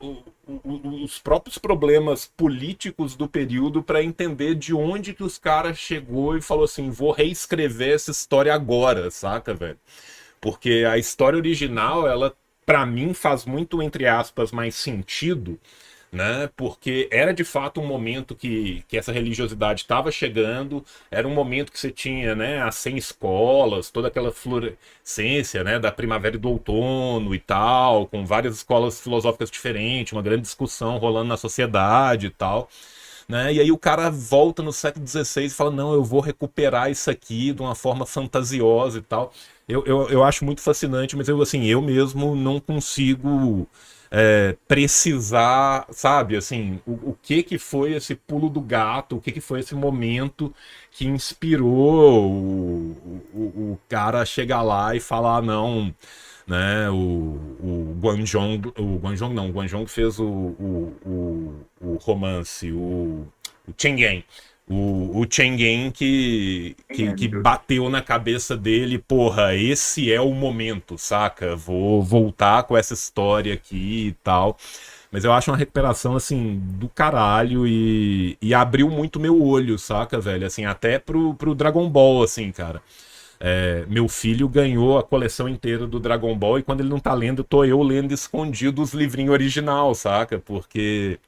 os próprios problemas políticos do período para entender de onde que os caras chegou e falou assim, vou reescrever essa história agora, saca, velho? Porque a história original, ela, para mim, faz muito, entre aspas, mais sentido, né? Porque era de fato um momento que essa religiosidade estava chegando, era um momento que você tinha, né, as 100 escolas, toda aquela florescência, né, da primavera e do outono e tal, com várias escolas filosóficas diferentes, uma grande discussão rolando na sociedade e tal. Né? E aí o cara volta no século XVI e fala, não, eu vou recuperar isso aqui de uma forma fantasiosa e tal. Eu acho muito fascinante, mas eu, assim, eu mesmo não consigo precisar, sabe, assim, o que foi esse pulo do gato, o que foi esse momento que inspirou o cara a chegar lá e falar, não, né, o Guanzhong, o Guanzhong fez o romance, o Cheng o Cheng que bateu na cabeça dele, porra, esse é o momento, saca? Vou voltar com essa história aqui e tal. Mas eu acho uma recuperação, assim, do caralho e abriu muito meu olho, saca, velho? Assim, até pro Dragon Ball, assim, cara. Meu filho ganhou a coleção inteira do Dragon Ball e quando ele não tá lendo, tô eu lendo escondido os livrinhos original, saca? Porque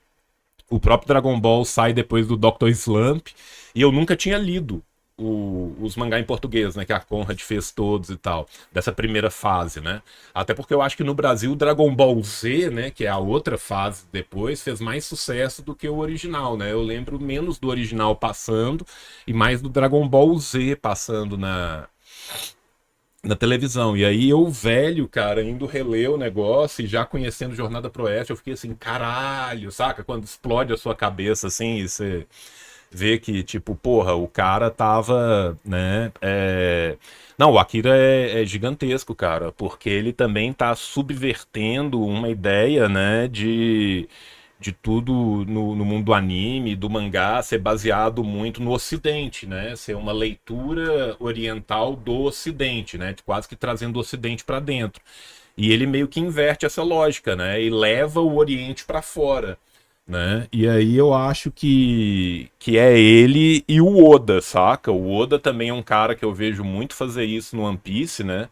o próprio Dragon Ball sai depois do Dr. Slump e eu nunca tinha lido os mangá em português, né? Que a Conrad fez todos e tal, dessa primeira fase, né? Até porque eu acho que no Brasil o Dragon Ball Z, né? Que é a outra fase depois, fez mais sucesso do que o original, né? Eu lembro menos do original passando e mais do Dragon Ball Z passando na televisão. E aí eu, velho, cara, indo reler o negócio e já conhecendo Jornada pro Oeste, eu fiquei assim, caralho, saca? Quando explode a sua cabeça, assim, e você vê que, tipo, porra, o cara tava, né? Não, o Akira é gigantesco, cara, porque ele também tá subvertendo uma ideia, né, de tudo no mundo do anime, do mangá, ser baseado muito no Ocidente, né? Ser uma leitura oriental do Ocidente, né? Quase que trazendo o Ocidente para dentro. E ele meio que inverte essa lógica, né? E leva o Oriente para fora, né? E aí eu acho que é ele e o Oda, saca? O Oda também é um cara que eu vejo muito fazer isso no One Piece, né?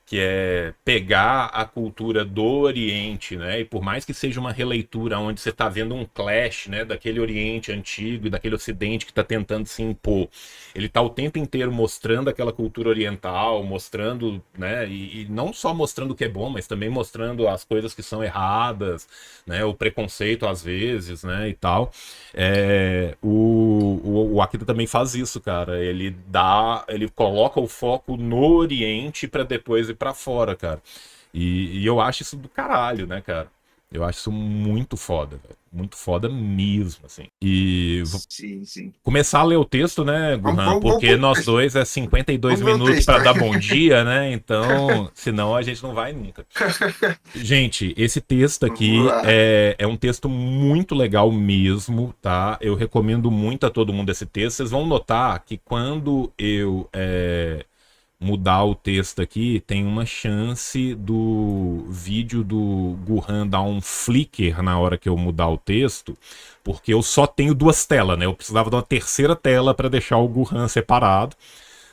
Que é pegar a cultura do Oriente, né? E por mais que seja uma releitura onde você está vendo um clash, né, daquele Oriente antigo e daquele Ocidente que está tentando se impor, ele está o tempo inteiro mostrando aquela cultura oriental, mostrando, né, e não só mostrando o que é bom, mas também mostrando as coisas que são erradas, né, o preconceito às vezes, né, e tal. O Akira também faz isso, cara. Ele coloca o foco no Oriente para depois ir para fora, cara. E eu acho isso do caralho, né, cara? Eu acho isso muito foda, velho. Muito foda mesmo, assim. E vou Sim, sim. começar a ler o texto, né, Gurran? Porque nós dois 52 vamos ver o minutos texto. para dar bom dia, né? Então, senão a gente não vai nunca. Gente, esse texto aqui Vamos lá. é um texto muito legal mesmo, tá? Eu recomendo muito a todo mundo esse texto. Vocês vão notar que quando eu mudar o texto aqui, tem uma chance do vídeo do Gurran dar um flicker na hora que eu mudar o texto, porque eu só tenho duas telas, né? Eu precisava de uma terceira tela para deixar o Gurran separado,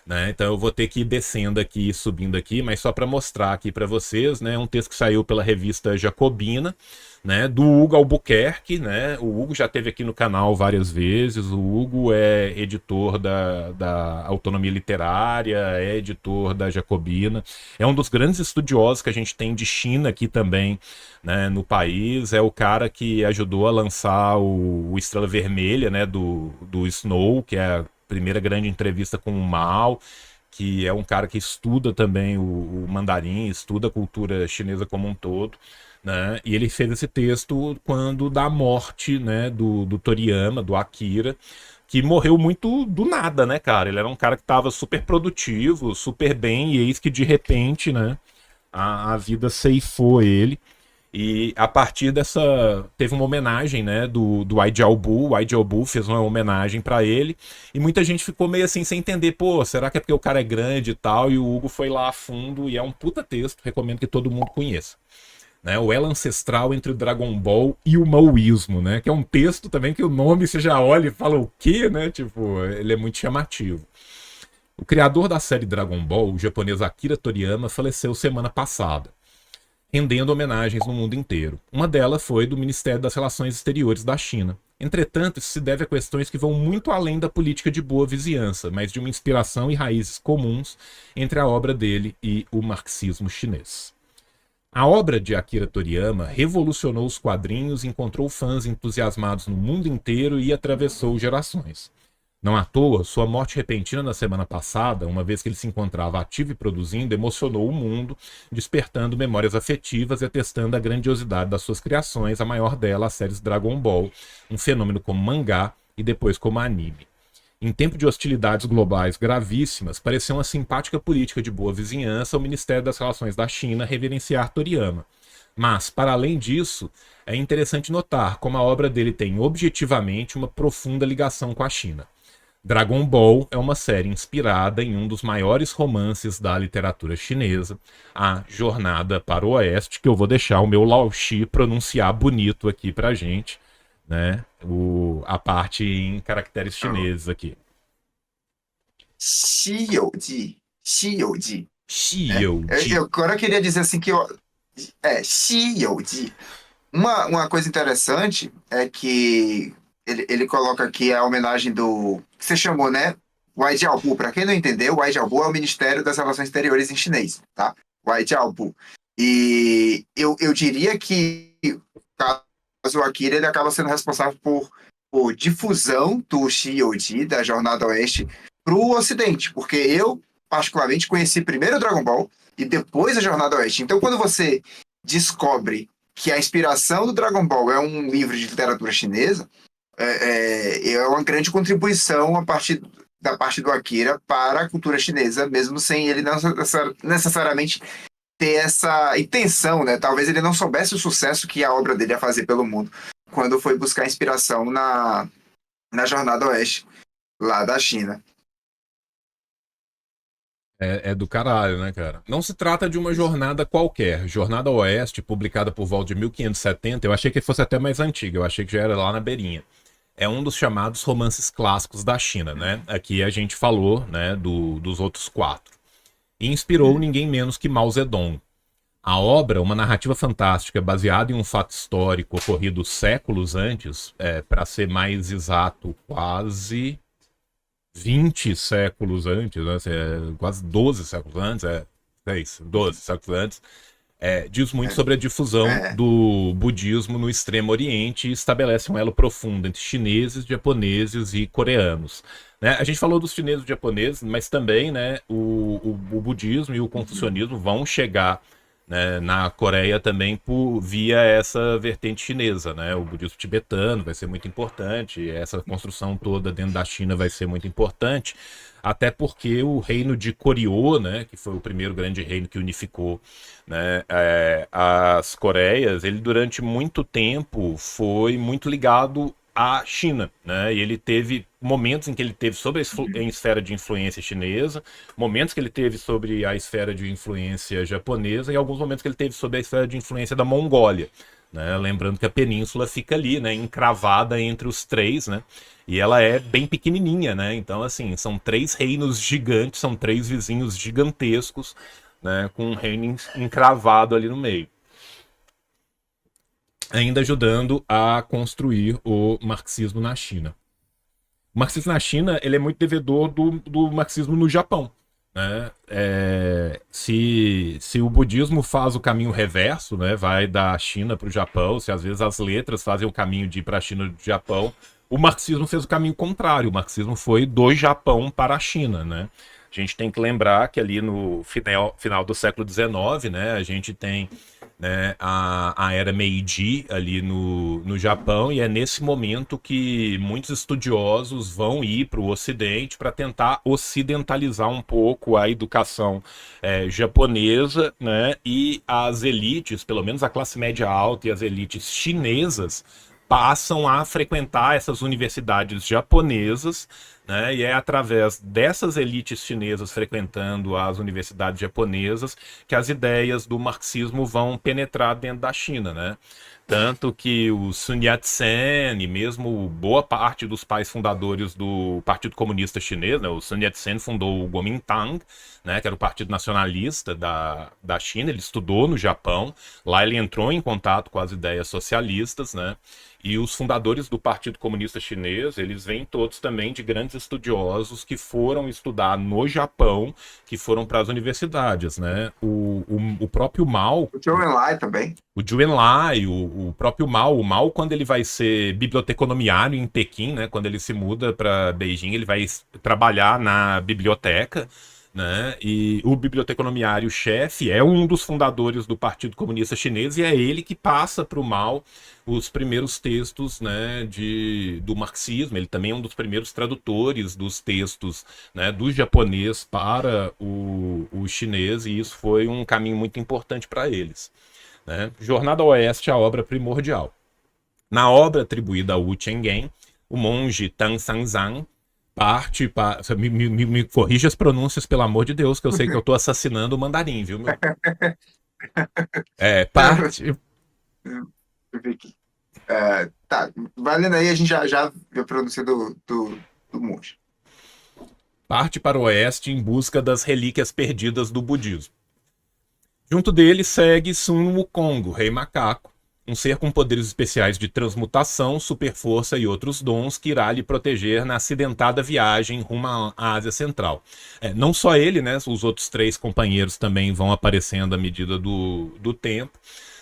né? Então eu vou ter que ir descendo aqui, subindo aqui, mas só para mostrar aqui para vocês, né? Um texto que saiu pela revista Jacobina, né? Do Hugo Albuquerque, né? O Hugo já esteve aqui no canal várias vezes. O Hugo é editor da Autonomia Literária, é editor da Jacobina, é um dos grandes estudiosos que a gente tem de China aqui também, né? No país, é o cara que ajudou a lançar o Estrela Vermelha, né? Do Snow, que é a primeira grande entrevista com o Mao, que é um cara que estuda também o mandarim, estuda a cultura chinesa como um todo, né? E ele fez esse texto quando da morte, né, do Toriyama, do Akira, que morreu muito do nada, né, cara? Ele era um cara que estava super produtivo, super bem, e eis que de repente, né, a vida ceifou ele. E a partir dessa. Teve uma homenagem, né? Do Wai Jiaobu. O Wai Jiaobu fez uma homenagem pra ele. E muita gente ficou meio assim sem entender. Pô, será que é porque o cara é grande e tal? E o Hugo foi lá a fundo. E é um puta texto. Recomendo que todo mundo conheça. Né, o elo ancestral entre o Dragon Ball e o maoísmo, né? Que é um texto também que o nome você já olha e fala o quê, né? Tipo, ele é muito chamativo. O criador da série Dragon Ball, o japonês Akira Toriyama, faleceu semana passada, rendendo homenagens no mundo inteiro. Uma delas foi do Ministério das Relações Exteriores da China. Entretanto, isso se deve a questões que vão muito além da política de boa vizinhança, mas de uma inspiração e raízes comuns entre a obra dele e o marxismo chinês. A obra de Akira Toriyama revolucionou os quadrinhos, encontrou fãs entusiasmados no mundo inteiro e atravessou gerações. Não à toa, sua morte repentina na semana passada, uma vez que ele se encontrava ativo e produzindo, emocionou o mundo, despertando memórias afetivas e atestando a grandiosidade das suas criações, a maior dela, as séries Dragon Ball, um fenômeno como mangá e depois como anime. Em tempo de hostilidades globais gravíssimas, pareceu uma simpática política de boa vizinhança ao Ministério das Relações da China reverenciar Toriyama. Mas, para além disso, é interessante notar como a obra dele tem objetivamente uma profunda ligação com a China. Dragon Ball é uma série inspirada em um dos maiores romances da literatura chinesa, A Jornada para o Oeste, que eu vou deixar o meu Lao Shi pronunciar bonito aqui pra gente, né? A parte em caracteres chineses aqui. 西游记，Xi agora eu queria dizer assim que Xi uma coisa interessante é que ele coloca aqui a homenagem do que você chamou, né? Wai Jiaobu. Para quem não entendeu, Wai Jiaobu é o Ministério das Relações Exteriores em chinês, tá? Wai Jiaobu. E eu diria que caso o Akira ele acaba sendo responsável por difusão do Xi da Jornada Oeste para o Ocidente, porque eu particularmente conheci primeiro o Dragon Ball e depois a Jornada Oeste. Então, quando você descobre que a inspiração do Dragon Ball é um livro de literatura chinesa, é uma grande contribuição da parte do Akira para a cultura chinesa, mesmo sem ele não necessariamente ter essa intenção, né? Talvez ele não soubesse o sucesso que a obra dele ia fazer pelo mundo quando foi buscar inspiração na Jornada Oeste, lá da China. É do caralho, né, cara? Não se trata de uma jornada qualquer. Jornada Oeste, publicada por volta de 1570, eu achei que fosse até mais antiga, eu achei que já era lá na beirinha. É um dos chamados romances clássicos da China, né? Aqui a gente falou, né, dos outros quatro. E inspirou ninguém menos que Mao Zedong. A obra, uma narrativa fantástica baseada em um fato histórico ocorrido séculos antes, para ser mais exato, quase 20 séculos antes, né? Quase 12 séculos antes, é isso, 12 séculos antes, diz muito sobre a difusão do budismo no Extremo Oriente e estabelece um elo profundo entre chineses, japoneses e coreanos. Né? A gente falou dos chineses e japoneses, mas também, né, o budismo e o confucionismo vão chegar, né, na Coreia também via essa vertente chinesa, né? O budismo tibetano vai ser muito importante, essa construção toda dentro da China vai ser muito importante, até porque o reino de Goryeo, né, que foi o primeiro grande reino que unificou, né, as Coreias, ele durante muito tempo foi muito ligado à China, né? E ele teve momentos em que ele teve sobre a esfera de influência chinesa, momentos que ele teve sobre a esfera de influência japonesa e alguns momentos que ele teve sobre a esfera de influência da Mongólia. né? Lembrando que a península fica ali, né, encravada entre os três, né? E ela é bem pequenininha, né? Então, assim, são 3 reinos gigantes, são 3 vizinhos gigantescos, né, com um reino encravado ali no meio. Ainda ajudando a construir o marxismo na China. O marxismo na China ele é muito devedor do marxismo no Japão. Né? Se o budismo faz o caminho reverso, né, vai da China para o Japão, se às vezes as letras fazem o caminho de ir para a China do Japão, o marxismo fez o caminho contrário. O marxismo foi do Japão para a China. Né? A gente tem que lembrar que ali no final do século XIX, né, a gente tem, né, a era Meiji ali no Japão, e é nesse momento que muitos estudiosos vão ir para o Ocidente para tentar ocidentalizar um pouco a educação japonesa, né, e as elites, pelo menos a classe média alta e as elites chinesas, passam a frequentar essas universidades japonesas, né? E é através dessas elites chinesas frequentando as universidades japonesas que as ideias do marxismo vão penetrar dentro da China, né? Tanto que o Sun Yat-sen e mesmo boa parte dos pais fundadores do Partido Comunista Chinês, né? O Sun Yat-sen fundou o Kuomintang, né? Que era o Partido Nacionalista da China. Ele estudou no Japão, lá ele entrou em contato com as ideias socialistas, né? E os fundadores do Partido Comunista Chinês, eles vêm todos também de grandes estudiosos que foram estudar no Japão, que foram para as universidades, né? O próprio Mao... O Zhou Enlai também. O Zhou Enlai, o próprio Mao. O Mao, quando ele vai ser biblioteconomiário em Pequim, né? Quando ele se muda para Beijing, ele vai trabalhar na biblioteca, né? E o biblioteconomiário-chefe é um dos fundadores do Partido Comunista Chinês e é ele que passa para o Mao os primeiros textos, né, do marxismo. Ele também é um dos primeiros tradutores dos textos, né, do japonês para o chinês, e isso foi um caminho muito importante para eles. Né? Jornada ao Oeste é a obra primordial. Na obra atribuída a Wu Chenggen, o monge Tang Sanzang parte para... Me corrija as pronúncias, pelo amor de Deus, que eu sei que eu estou assassinando o mandarim, viu? Parte... Tá, valendo aí, a gente já viu a pronúncia do monge. Parte para o oeste em busca das relíquias perdidas do budismo. Junto dele segue Sun Wukong, o rei macaco, um ser com poderes especiais de transmutação, superforça e outros dons que irá lhe proteger na acidentada viagem rumo à Ásia Central. Não só ele, né, os outros 3 companheiros também vão aparecendo à medida do tempo.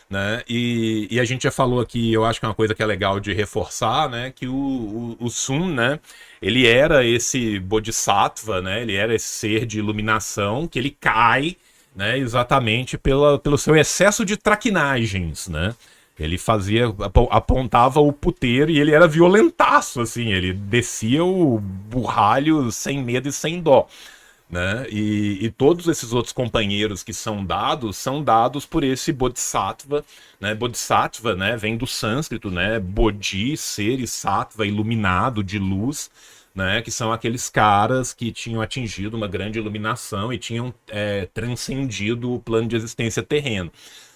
Né? E a gente já falou aqui, eu acho que é uma coisa que é legal de reforçar, né, que o Sun, né, ele era esse bodhisattva, né, ele era esse ser de iluminação que ele cai, né, exatamente pelo seu excesso de traquinagens, né? Ele apontava o puteiro e ele era violentaço, assim, ele descia o burralho sem medo e sem dó. Né? E todos esses outros companheiros que são dados por esse bodhisattva, né? Bodhisattva, né, vem do sânscrito, né? Bodhi, ser, e sattva, iluminado, de luz, né? Que são aqueles caras que tinham atingido uma grande iluminação e tinham transcendido o plano de existência terreno.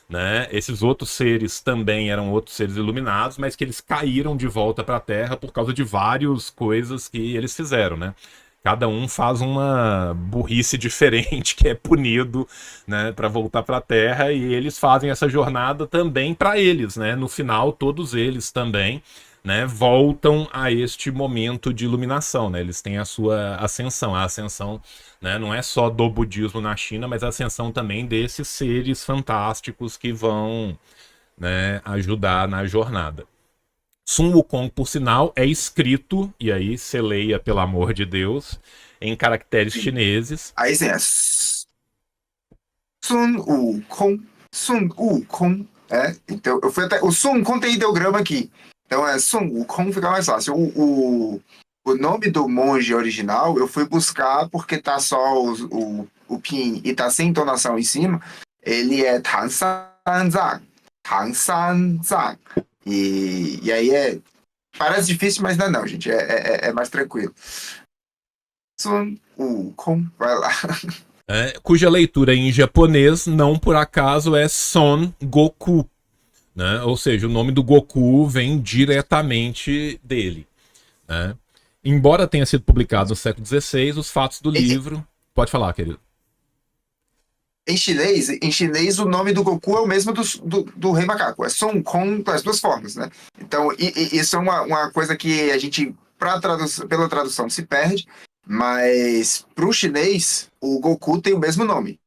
Né? Esses outros seres também eram outros seres iluminados, mas que eles caíram de volta para a Terra por causa de várias coisas que eles fizeram, né? Cada um faz uma burrice diferente que é punido, né, para voltar para a Terra, e eles fazem essa jornada também para eles, né? No final, todos eles também, né, voltam a este momento de iluminação, né? Eles têm a sua ascensão. A ascensão, né, não é só do budismo na China, mas a ascensão também desses seres fantásticos que vão, né, ajudar na jornada. Sun Wukong, por sinal, é escrito, e aí você leia, pelo amor de Deus, em caracteres chineses. Aí sim, Sun Wukong, Sun Wukong, então eu fui até, o Sun Wukong tem ideograma aqui, então Sun Wukong fica mais fácil. O nome do monge original eu fui buscar porque tá só o pin e tá sem entonação em cima. Ele é Tang Sanzang. E aí parece difícil, mas não, gente. É mais tranquilo. Sun Wukong, vai lá. Cuja leitura em japonês, não por acaso, é Son Goku. né? Ou seja, o nome do Goku vem diretamente dele, né? Embora tenha sido publicado no século XVI, os fatos do Em, livro... Pode falar, querido. em chinês, o nome do Goku é o mesmo do Rei Macaco. É Son Kong das duas formas, né? Então, isso é uma coisa que a gente, pela tradução, se perde, mas para o chinês, o Goku tem o mesmo nome.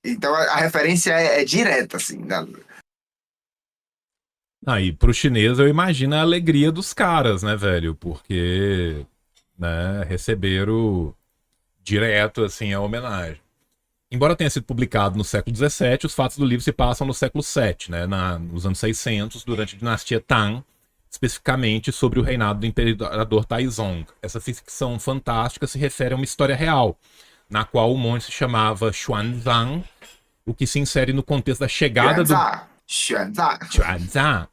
Então, a referência é direta, assim, né? Aí, pro chinês, eu imagino a alegria dos caras, né, velho? Porque, né, receberam direto, assim, a homenagem. Embora tenha sido publicado no século XVII, os fatos do livro se passam no século VII, né, nos anos 600, durante a dinastia Tang, especificamente sobre o reinado do imperador Taizong. Essa ficção fantástica se refere a uma história real, na qual o monge se chamava Xuanzang, o que se insere no contexto da chegada do... 选择，Xuanzang,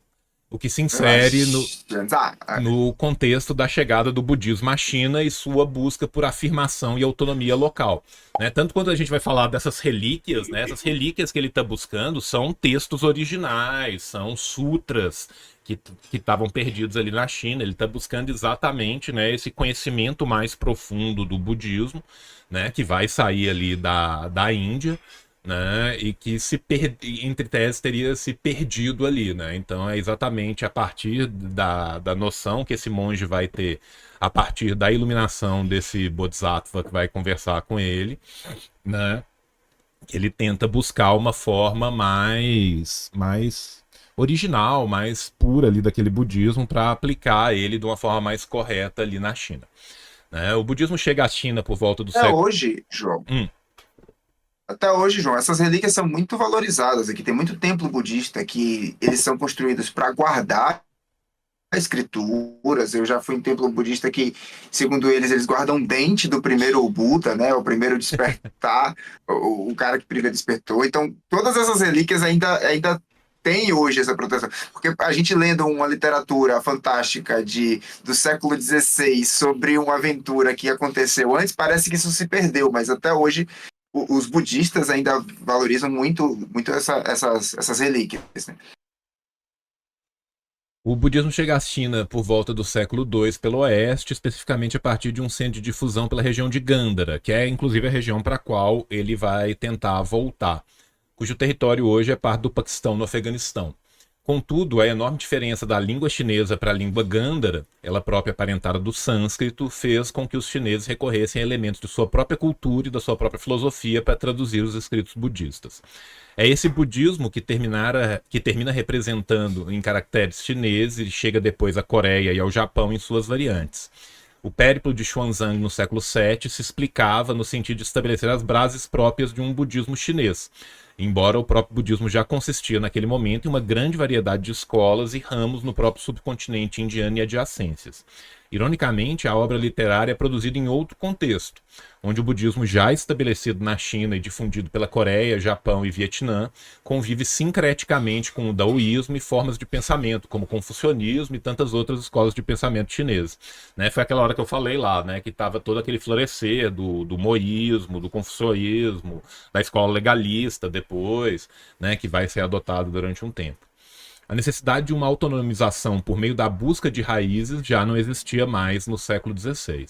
o que se 对吧？insere 选择，no contexto da chegada do budismo à China e sua busca por afirmação e autonomia local. Né? Tanto quando a gente vai falar dessas relíquias, né? Essas relíquias que ele está buscando são textos originais, são sutras que estavam perdidos ali na China. Ele está buscando exatamente, né, esse conhecimento mais profundo do budismo, né, que vai sair ali da Índia, né, e que entre tese teria se perdido ali, né? Então é exatamente a partir da noção que esse monge vai ter, a partir da iluminação desse Bodhisattva que vai conversar com ele, né, que ele tenta buscar uma forma mais original, mais pura ali daquele budismo para aplicar ele de uma forma mais correta ali na China, né? O budismo chega à China por volta do até século... hoje, João. Hum. Até hoje, João, essas relíquias são muito valorizadas. Aqui tem muito templo budista que eles são construídos para guardar escrituras. Eu já fui em templo budista que, segundo eles guardam um dente do primeiro Buda, né? O primeiro despertar, o cara que primeiro despertou. Então, todas essas relíquias ainda têm hoje essa proteção. Porque a gente lendo uma literatura fantástica do século XVI sobre uma aventura que aconteceu antes, parece que isso se perdeu, mas até hoje os budistas ainda valorizam muito essas relíquias, né? O budismo chega à China por volta do século II pelo oeste, especificamente a partir de um centro de difusão pela região de Gandhara, que é inclusive a região para a qual ele vai tentar voltar, cujo território hoje é parte do Paquistão no Afeganistão. Contudo, a enorme diferença da língua chinesa para a língua Gandhara, ela própria aparentada do sânscrito, fez com que os chineses recorressem a elementos de sua própria cultura e da sua própria filosofia para traduzir os escritos budistas. É esse budismo que termina representando em caracteres chineses e chega depois à Coreia e ao Japão em suas variantes. O périplo de Xuanzang no século VII se explicava no sentido de estabelecer as bases próprias de um budismo chinês, embora o próprio budismo já consistia naquele momento em uma grande variedade de escolas e ramos no próprio subcontinente indiano e adjacências. Ironicamente, a obra literária é produzida em outro contexto, onde o budismo já estabelecido na China e difundido pela Coreia, Japão e Vietnã, convive sincreticamente com o daoísmo e formas de pensamento, como o confucionismo e tantas outras escolas de pensamento chinesas. Né? Foi aquela hora que eu falei lá, né, que estava todo aquele florescer do moísmo, do confucionismo, da escola legalista depois, né, que vai ser adotado durante um tempo. A necessidade de uma autonomização por meio da busca de raízes já não existia mais no século XVI.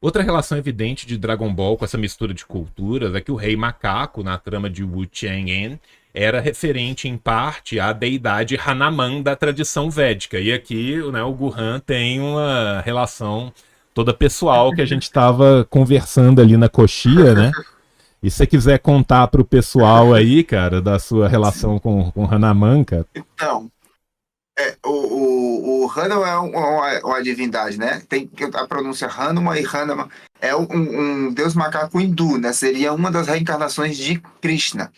Outra relação evidente de Dragon Ball com essa mistura de culturas é que o rei macaco, na trama de Wu Chang'an, era referente em parte à deidade Hanuman da tradição védica. E aqui, né, o Gohan tem uma relação toda pessoal que a gente estava conversando ali na coxia, né? E se você quiser contar pro pessoal aí, cara, da sua relação com Hanuman, cara. Então, o Hanuman é uma divindade, né? Tem a pronúncia Hanuman e Hanuman é um deus macaco hindu, né? Seria uma das reencarnações de Krishna.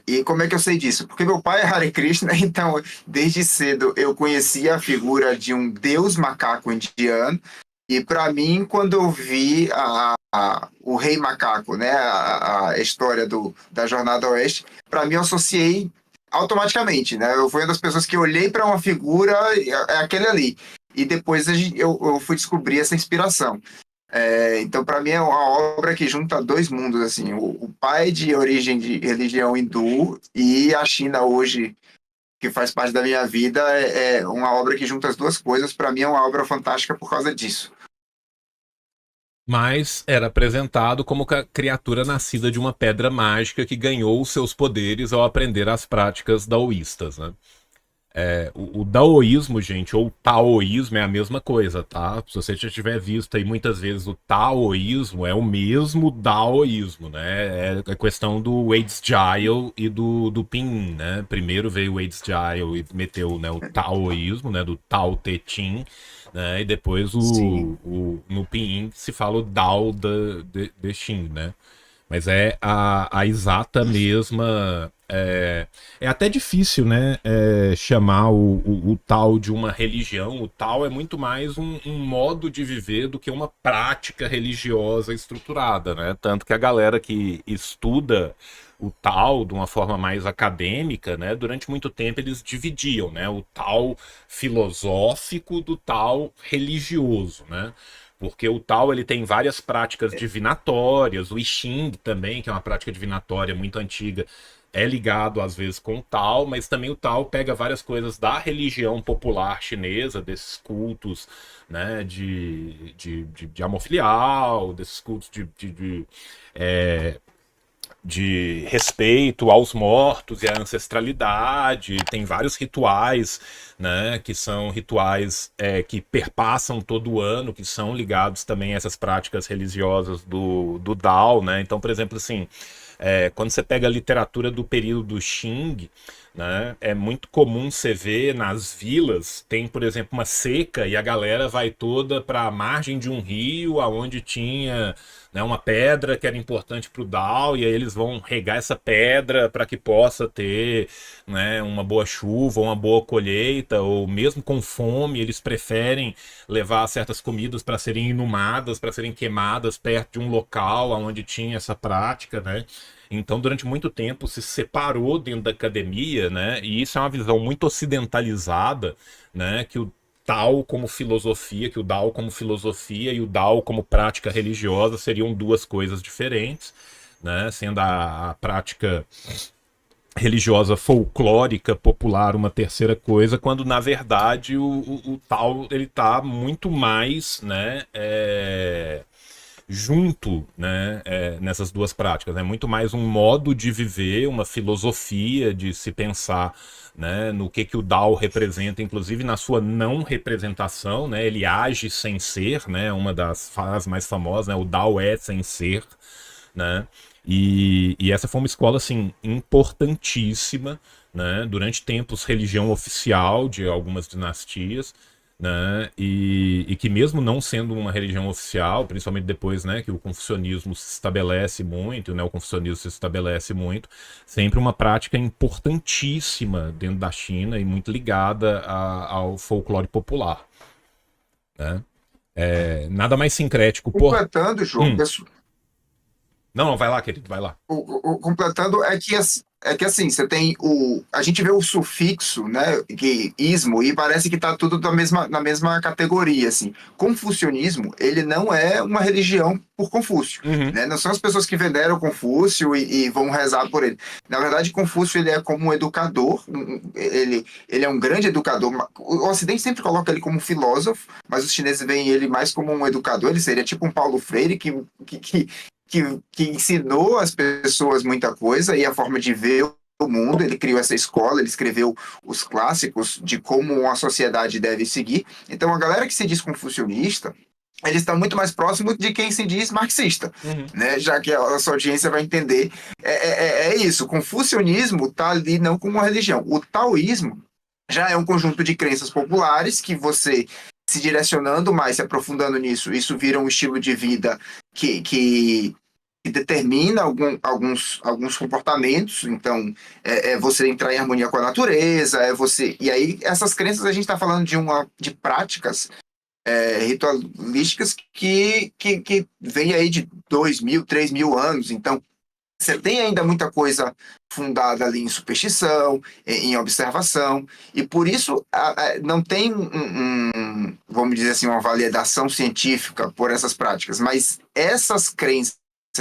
E como é que eu sei disso? Porque meu pai é Hare Krishna, então desde cedo eu conhecia a figura de um deus macaco indiano. E para mim, quando eu vi o Rei Macaco, né, a história da Jornada Oeste, para mim eu associei automaticamente, né? Eu fui uma das pessoas que olhei para uma figura, é aquele ali. E depois eu fui descobrir essa inspiração. Então, para mim, é uma obra que junta dois mundos, assim, o pai de origem de religião hindu e a China hoje, que faz parte da minha vida, é uma obra que junta as duas coisas. Para mim, é uma obra fantástica por causa disso. Mas era apresentado como criatura nascida de uma pedra mágica que ganhou os seus poderes ao aprender as práticas daoístas, né? O daoísmo, gente, ou taoísmo é a mesma coisa, tá? Se você já tiver visto aí muitas vezes o taoísmo, é o mesmo daoísmo, né? É a questão do Wade Giles e do Pinyin, né? Primeiro veio o Wade Giles e meteu, né, o taoísmo, né, do Tao Te Ching, né? E depois Sim. no Pinyin se fala o Dao de Ching, né? Mas é a exata mesma. É até difícil, né? Chamar o tal de uma religião. O tal é muito mais um modo de viver do que uma prática religiosa estruturada, né? Tanto que a galera que estuda o tal de uma forma mais acadêmica, né? Durante muito tempo eles dividiam, né? O tal filosófico do tal religioso, né? Porque o Tao ele tem várias práticas divinatórias, o I Ching também, que é uma prática divinatória muito antiga, é ligado às vezes com o Tao, mas também o Tao pega várias coisas da religião popular chinesa, desses cultos, né, de amor filial, desses cultos de respeito aos mortos e à ancestralidade. Tem vários rituais, né, que são rituais que perpassam todo o ano, que são ligados também a essas práticas religiosas do Dao, né? Então, por exemplo, assim, quando você pega a literatura do período Qing, né, é muito comum você ver nas vilas, tem, por exemplo, uma seca e a galera vai toda para a margem de um rio, aonde tinha, né, uma pedra que era importante para o Dao, e aí eles vão regar essa pedra para que possa ter, né, uma boa chuva, uma boa colheita, ou mesmo com fome, eles preferem levar certas comidas para serem inumadas, para serem queimadas perto de um local onde tinha essa prática, né? Então, durante muito tempo, se separou dentro da academia, né? E isso é uma visão muito ocidentalizada, né? Que o Tao como filosofia, que o Dao como filosofia e o Dao como prática religiosa seriam duas coisas diferentes, né? Sendo a prática religiosa folclórica popular uma terceira coisa, quando na verdade o Tao ele está muito mais, né? Junto, né, nessas duas práticas. É muito mais um modo de viver, uma filosofia de se pensar, né, no que o Dao representa, inclusive na sua não representação, né, ele age sem ser, né, uma das frases mais famosas, né, o Dao é sem ser, né, e essa foi uma escola, assim, importantíssima, né, durante tempos religião oficial de algumas dinastias, né? E que mesmo não sendo uma religião oficial, principalmente depois, né, que o confucionismo se estabelece muito, né, o confucionismo se estabelece muito, sempre uma prática importantíssima dentro da China e muito ligada ao folclore popular, né? Nada mais sincrético, por... Completando, João, Hum. Não, não, vai lá, querido, vai lá. completando é que assim, você tem a gente vê o sufixo, né, que ismo e parece que tá tudo na mesma categoria, assim. Confucionismo, ele não é uma religião por Confúcio, Uhum. né? Não são as pessoas que venderam Confúcio e vão rezar por ele. Na verdade, Confúcio ele é como um educador, ele é um grande educador. O Ocidente sempre coloca ele como filósofo, mas os chineses veem ele mais como um educador. Ele seria tipo um Paulo Freire que ensinou as pessoas muita coisa e a forma de ver o mundo. Ele criou essa escola, ele escreveu os clássicos de como uma sociedade deve seguir. Então, a galera que se diz confucionista, ele está muito mais próximo de quem se diz marxista, Uhum. né? Já que a sua audiência vai entender. É isso, o confucionismo está ali não como uma religião. O taoísmo já é um conjunto de crenças populares que você se direcionando mais, se aprofundando nisso, isso vira um estilo de vida que determina alguns comportamentos. Então, é você entrar em harmonia com a natureza, é você. E aí, essas crenças, a gente está falando de práticas ritualísticas que vem aí de 2.000, 3.000 anos. Então, você tem ainda muita coisa fundada ali em superstição, em observação, e por isso não tem vamos dizer assim, uma validação científica por essas práticas, mas essas crenças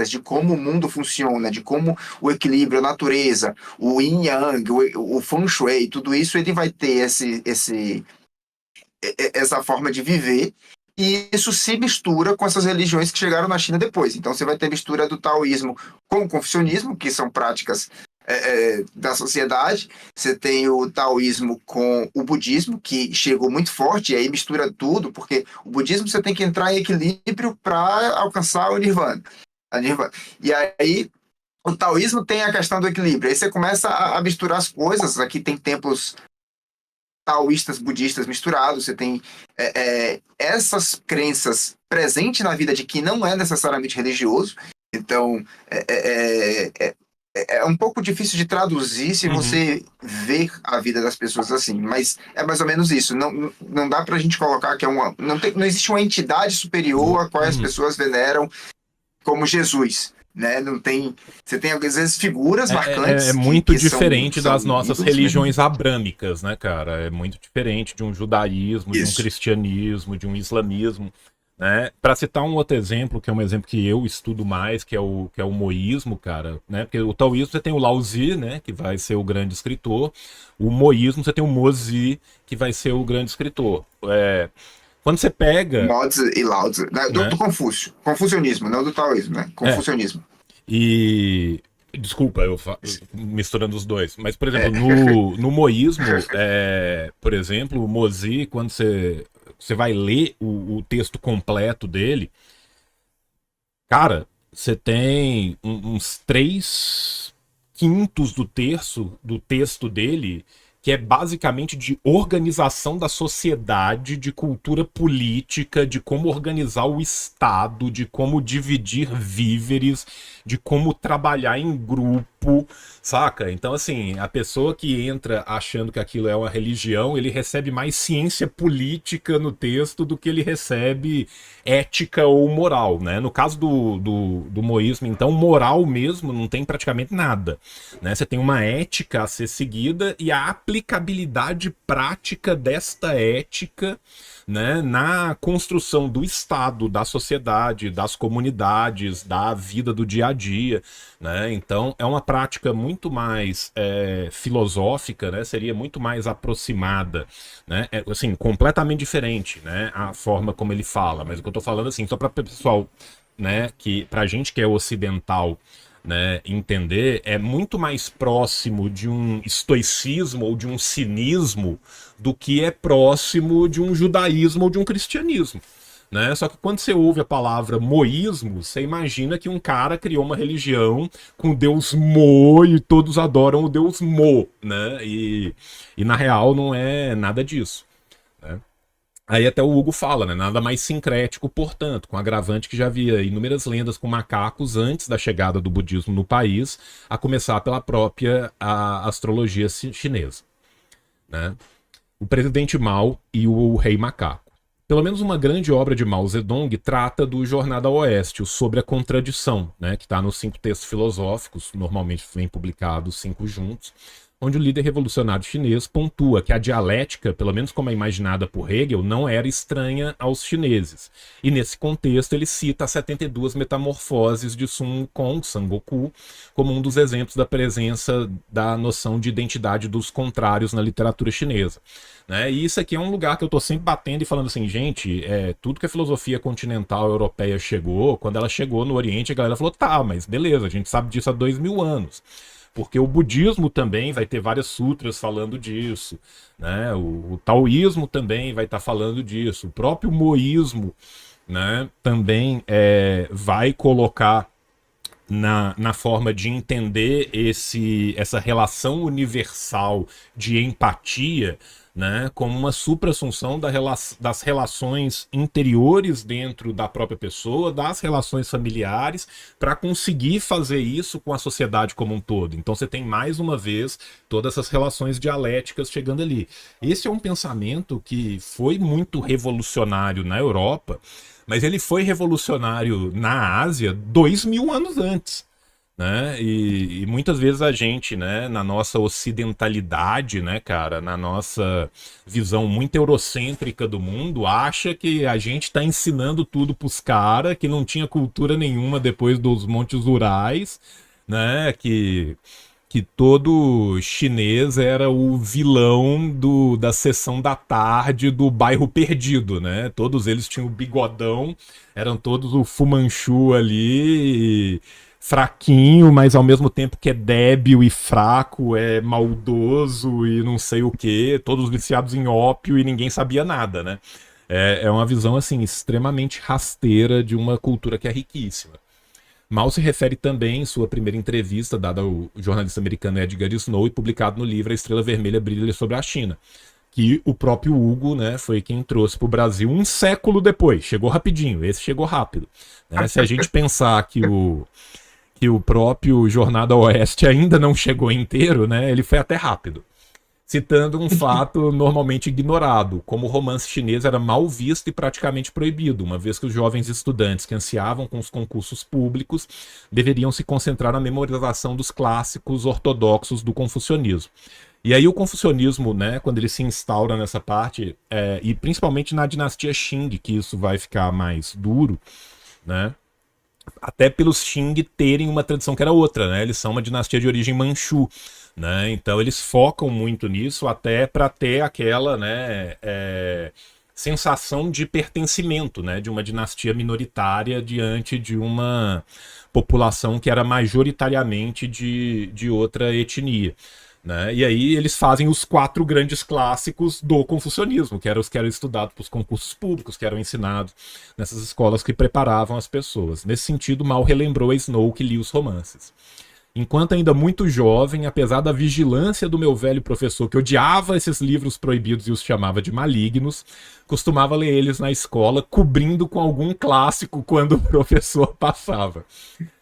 de como o mundo funciona, de como o equilíbrio, a natureza, o yin yang, o feng shui, tudo isso ele vai ter essa forma de viver, e isso se mistura com essas religiões que chegaram na China depois. Então você vai ter mistura do taoísmo com o confucionismo, que são práticas da sociedade. Você tem o taoísmo com o budismo, que chegou muito forte, e aí mistura tudo, porque o budismo você tem que entrar em equilíbrio para alcançar o nirvana. E aí o taoísmo tem a questão do equilíbrio. Aí você começa a misturar as coisas. Aqui tem templos taoístas, budistas misturados, você tem essas crenças presentes na vida de quem não é necessariamente religioso. Então, é um pouco difícil de traduzir se você ver a vida das pessoas assim, mas é mais ou menos isso. Não dá pra gente colocar que não existe uma entidade superior a qual as pessoas veneram como Jesus. Né? Não tem, você tem às vezes figuras marcantes. É muito que diferente são das nossas ídolos, religiões abrâmicas, né, cara? É muito diferente de um judaísmo, de um cristianismo, de um islamismo, né? Para citar um outro exemplo, que é um exemplo que eu estudo mais, que é o moísmo, cara, né? Porque o taoísmo você tem o Lao Tzu, né, que vai ser o grande escritor. O moísmo você tem o Mozi, que vai ser o grande escritor. Quando você pega... Lao Tzu e Lao Tzu, né? Do Confúcio. Confucionismo, não do taoísmo, né? Confucionismo. E... Desculpa, eu misturando os dois. Mas, por exemplo, no moísmo, por exemplo, o Mozi, quando você vai ler o texto completo dele, cara, você tem uns 3/5 do texto dele, que é basicamente de organização da sociedade, de cultura política, de como organizar o Estado, de como dividir víveres, de como trabalhar em grupo, saca? Então, assim, a pessoa que entra achando que aquilo é uma religião, ele recebe mais ciência política no texto do que ele recebe ética ou moral, né? No caso do moísmo, então, moral mesmo não tem praticamente nada, né? Você tem uma ética a ser seguida e a aplicabilidade prática desta ética, né, na construção do Estado, da sociedade, das comunidades, da vida do dia a dia, né? Então é uma prática muito mais filosófica, né? Seria muito mais aproximada, né? Assim, completamente diferente, né? A forma como ele fala, mas o que eu tô falando assim, só para o pessoal, né, que pra gente que é ocidental, né, entender, é muito mais próximo de um estoicismo ou de um cinismo do que é próximo de um judaísmo ou de um cristianismo, né? Só que quando você ouve a palavra moísmo, você imagina que um cara criou uma religião com o deus Mo e todos adoram o deus Mo, né? E na real não é nada disso, né? Aí até o Hugo fala, né? Nada mais sincrético, portanto, com agravante que já havia inúmeras lendas com macacos antes da chegada do budismo no país, a começar pela própria astrologia chinesa, né? O presidente Mao e o rei macaco. Pelo menos uma grande obra de Mao Zedong trata do Jornada ao Oeste, o Sobre a Contradição, né? Que está nos 5 textos filosóficos, normalmente vem publicados 5 juntos, onde o líder revolucionário chinês pontua que a dialética, pelo menos como é imaginada por Hegel, não era estranha aos chineses. E nesse contexto ele cita as 72 metamorfoses de Sun Wukong, Sangoku, como um dos exemplos da presença da noção de identidade dos contrários na literatura chinesa, né? E isso aqui é um lugar que eu estou sempre batendo e falando assim, gente, tudo que a filosofia continental europeia chegou, quando ela chegou no Oriente, a galera falou, tá, mas beleza, a gente sabe disso há 2000 anos. Porque o budismo também vai ter várias sutras falando disso, né? O taoísmo também vai estar falando disso. O próprio moísmo, né, também vai colocar na forma de entender essa relação universal de empatia, né, como uma suprassunção das relações interiores dentro da própria pessoa, das relações familiares, para conseguir fazer isso com a sociedade como um todo. Então você tem, mais uma vez, todas essas relações dialéticas chegando ali. Esse é um pensamento que foi muito revolucionário na Europa, mas ele foi revolucionário na Ásia 2000 anos antes, né? E muitas vezes a gente, né, na nossa ocidentalidade, né, cara, na nossa visão muito eurocêntrica do mundo, acha que a gente tá ensinando tudo pros caras, que não tinha cultura nenhuma depois dos Montes Urais, né, que todo chinês era o vilão da sessão da tarde do bairro perdido, né? Todos eles tinham bigodão, eram todos o Fu Manchu ali, fraquinho, mas ao mesmo tempo que é débil e fraco, é maldoso e não sei o que, todos viciados em ópio e ninguém sabia nada, né? É uma visão, assim, extremamente rasteira de uma cultura que é riquíssima. Mal se refere também em sua primeira entrevista, dada ao jornalista americano Edgar Snow e publicado no livro A Estrela Vermelha Brilha sobre a China, que o próprio Hugo, né, foi quem trouxe para o Brasil um século depois. Chegou rapidinho, esse chegou rápido. Né? Se a gente pensar que o próprio Jornada ao Oeste ainda não chegou inteiro, né, ele foi até rápido. Citando um fato normalmente ignorado, como o romance chinês era mal visto e praticamente proibido, uma vez que os jovens estudantes que ansiavam com os concursos públicos deveriam se concentrar na memorização dos clássicos ortodoxos do confucionismo. E aí o confucionismo, né, quando ele se instaura nessa parte, e principalmente na dinastia Qing, que isso vai ficar mais duro, né, até pelos Qing terem uma tradição que era outra, né? Eles são uma dinastia de origem manchu, né? Então eles focam muito nisso até para ter aquela, né, sensação de pertencimento, né, de uma dinastia minoritária diante de uma população que era majoritariamente de outra etnia. Né? E aí eles fazem os 4 grandes clássicos do confucionismo, que eram os que eram estudados para os concursos públicos, que eram ensinados nessas escolas que preparavam as pessoas. Nesse sentido, Mal relembrou a Snow que lia os romances. Enquanto ainda muito jovem, apesar da vigilância do meu velho professor, que odiava esses livros proibidos e os chamava de malignos, costumava ler eles na escola, cobrindo com algum clássico quando o professor passava.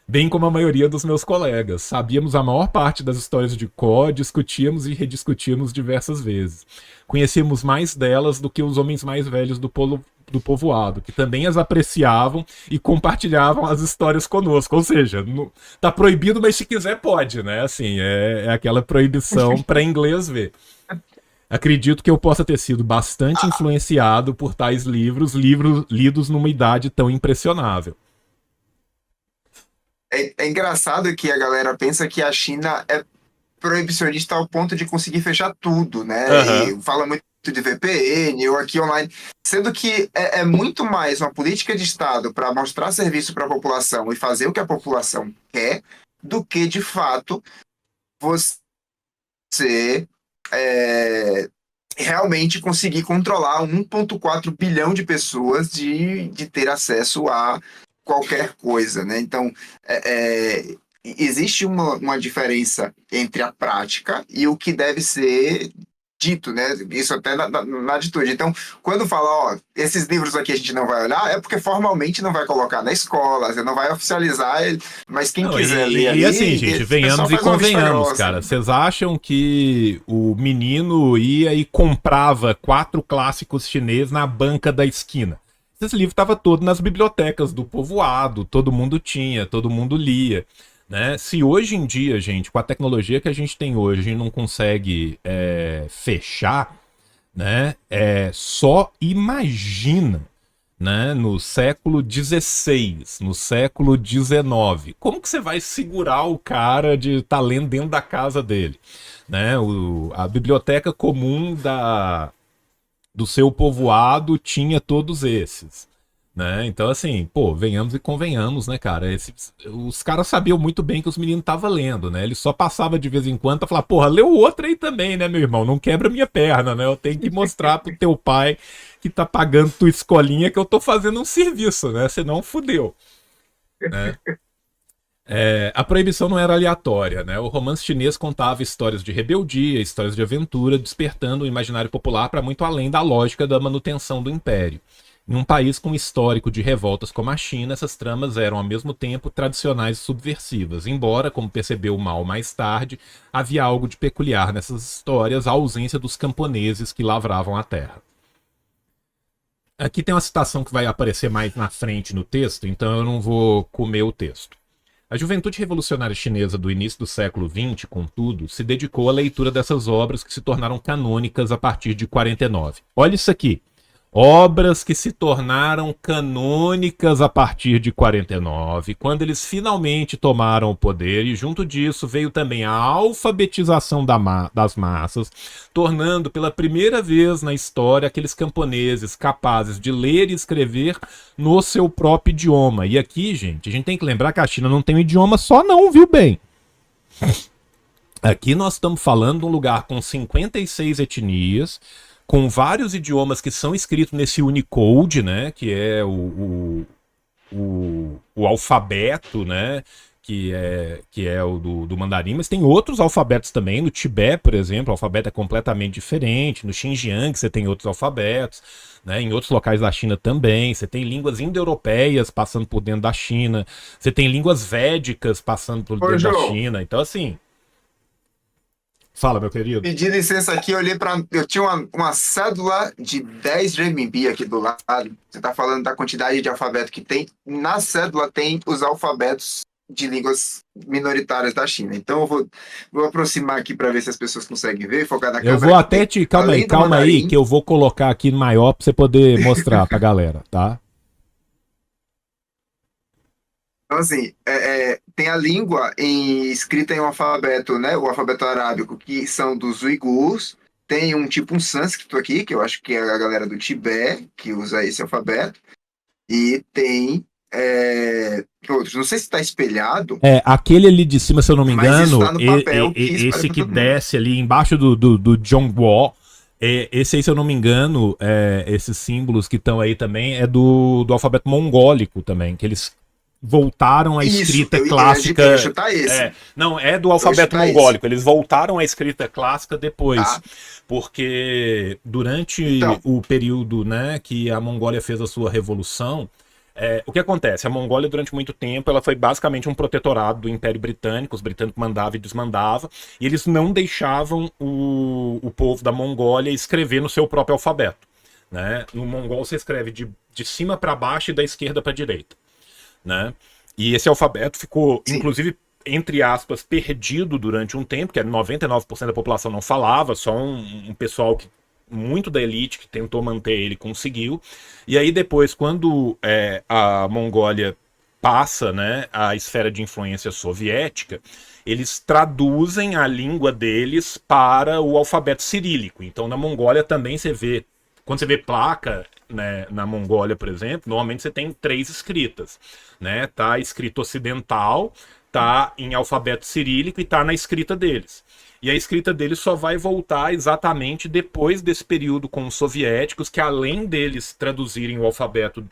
Bem como a maioria dos meus colegas. Sabíamos a maior parte das histórias de cor, discutíamos e rediscutíamos diversas vezes. Conhecíamos mais delas do que os homens mais velhos do povoado, que também as apreciavam e compartilhavam as histórias conosco. Ou seja, tá proibido, mas se quiser pode, né? Assim, é aquela proibição para inglês ver. Acredito que eu possa ter sido bastante influenciado por tais livros lidos numa idade tão impressionável. É engraçado que a galera pensa que a China é proibicionista ao ponto de conseguir fechar tudo, né? E fala muito de VPN ou aqui online, sendo que é muito mais uma política de Estado para mostrar serviço para a população e fazer o que a população quer, do que de fato você realmente conseguir controlar 1,4 bilhão de pessoas de ter acesso a qualquer coisa, né? Então, existe uma diferença entre a prática e o que deve ser dito, né? Isso até na atitude. Então, quando fala, ó, esses livros aqui a gente não vai olhar, é porque formalmente não vai colocar na escola, você não vai oficializar ele, mas quem quiser ler ali... E assim, gente, venhamos e convenhamos, cara. Vocês acham que o menino ia e comprava 4 clássicos chineses na banca da esquina? Esse livro estava todo nas bibliotecas do povoado, todo mundo tinha, todo mundo lia. Né? Se hoje em dia, gente, com a tecnologia que a gente tem hoje, a gente não consegue fechar, né? Só imagina, né? No século XVI, no século XIX, como que você vai segurar o cara de estar lendo dentro da casa dele? Né? A biblioteca comum do seu povoado tinha todos esses, né? Então, assim, pô, venhamos e convenhamos, né, cara? Os caras sabiam muito bem que os meninos estavam lendo, né? Ele só passava de vez em quando pra falar, porra, lê o outro aí também, né, meu irmão? Não quebra minha perna, né? Eu tenho que mostrar pro teu pai que tá pagando tua escolinha que eu tô fazendo um serviço, né? Senão fudeu, né? A proibição não era aleatória, né? O romance chinês contava histórias de rebeldia, histórias de aventura, despertando o imaginário popular para muito além da lógica da manutenção do império. Em um país com histórico de revoltas como a China, essas tramas eram ao mesmo tempo tradicionais e subversivas, embora, como percebeu Mao mais tarde, havia algo de peculiar nessas histórias, a ausência dos camponeses que lavravam a terra. Aqui tem uma citação que vai aparecer mais na frente no texto, então eu não vou comer o texto. A juventude revolucionária chinesa do início do século XX, contudo, se dedicou à leitura dessas obras que se tornaram canônicas a partir de 49. Olha isso aqui. Obras que se tornaram canônicas a partir de 49, quando eles finalmente tomaram o poder, e junto disso veio também a alfabetização das massas, tornando pela primeira vez na história aqueles camponeses capazes de ler e escrever no seu próprio idioma. E aqui, gente, a gente tem que lembrar que a China não tem um idioma só não, viu bem? Aqui nós estamos falando de um lugar com 56 etnias, com vários idiomas que são escritos nesse Unicode, né, que é o alfabeto, né, que é o do mandarim, mas tem outros alfabetos também. No Tibete, por exemplo, o alfabeto é completamente diferente. No Xinjiang você tem outros alfabetos, né, em outros locais da China também. Você tem línguas indo-europeias passando por dentro da China, você tem línguas védicas passando por dentro da China. Então, assim... Fala, meu querido. Pedi licença aqui, eu tinha uma cédula de 10 renminbi aqui do lado. Você está falando da quantidade de alfabeto que tem. Na cédula tem os alfabetos de línguas minoritárias da China. Então eu vou aproximar aqui para ver se as pessoas conseguem ver, focar na câmera. Eu vou até te... Calma aí, que eu vou colocar aqui maior para você poder mostrar para a galera, tá? Então, assim, tem a língua escrita em um alfabeto, né? O alfabeto arábico, que são dos uigurs. Tem um sânscrito aqui, que eu acho que é a galera do Tibete, que usa esse alfabeto. E tem outros. Não sei se está espelhado. Aquele ali de cima, se eu não me engano, tá no papel esse que desce ali embaixo do Zhongguo, esse aí, se eu não me engano, esses símbolos que estão aí também, é do alfabeto mongólico também, que eles voltaram à escrita clássica. Não, é do alfabeto mongólico. Eles voltaram à escrita clássica depois. Porque durante o período, né, que a Mongólia fez a sua revolução, o que acontece? A Mongólia, durante muito tempo, ela foi basicamente um protetorado do Império Britânico. Os britânicos mandavam e desmandavam, e eles não deixavam o povo da Mongólia escrever no seu próprio alfabeto, né? No mongol você escreve de cima para baixo e da esquerda para a direita, né? E esse alfabeto ficou, inclusive, entre aspas, perdido durante um tempo, que 99% da população não falava, só um pessoal muito da elite que tentou manter ele conseguiu. E aí depois, quando a Mongólia passa, né, a esfera de influência soviética, eles traduzem a língua deles para o alfabeto cirílico. Então na Mongólia também você vê, quando você vê placa, né, na Mongólia, por exemplo, normalmente você tem 3 escritas, né? Tá escrito ocidental, tá em alfabeto cirílico e tá na escrita deles. E a escrita deles só vai voltar exatamente depois desse período com os soviéticos, que além deles traduzirem o alfabeto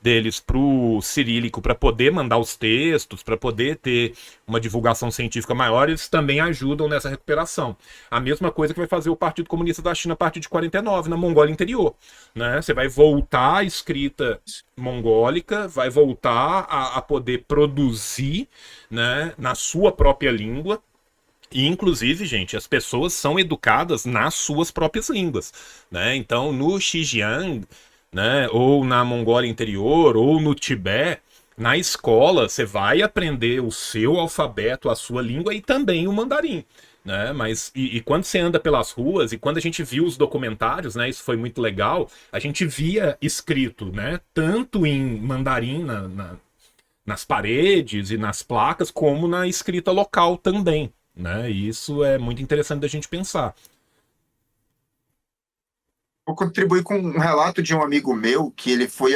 deles para o cirílico para poder mandar os textos, para poder ter uma divulgação científica maior, eles também ajudam nessa recuperação. A mesma coisa que vai fazer o Partido Comunista da China a partir de 49, na Mongólia interior, né? Você vai voltar a escrita mongólica, vai voltar a poder produzir, né, na sua própria língua. E, inclusive, gente, as pessoas são educadas nas suas próprias línguas, né? Então, no Xinjiang, né, ou na Mongólia Interior, ou no Tibete, na escola, você vai aprender o seu alfabeto, a sua língua e também o mandarim, né? Mas, e quando você anda pelas ruas, e quando a gente viu os documentários, né, isso foi muito legal, a gente via escrito, né, tanto em mandarim nas paredes e nas placas, como na escrita local também, né? E isso é muito interessante da gente pensar. Vou contribuir com um relato de um amigo meu que ele foi,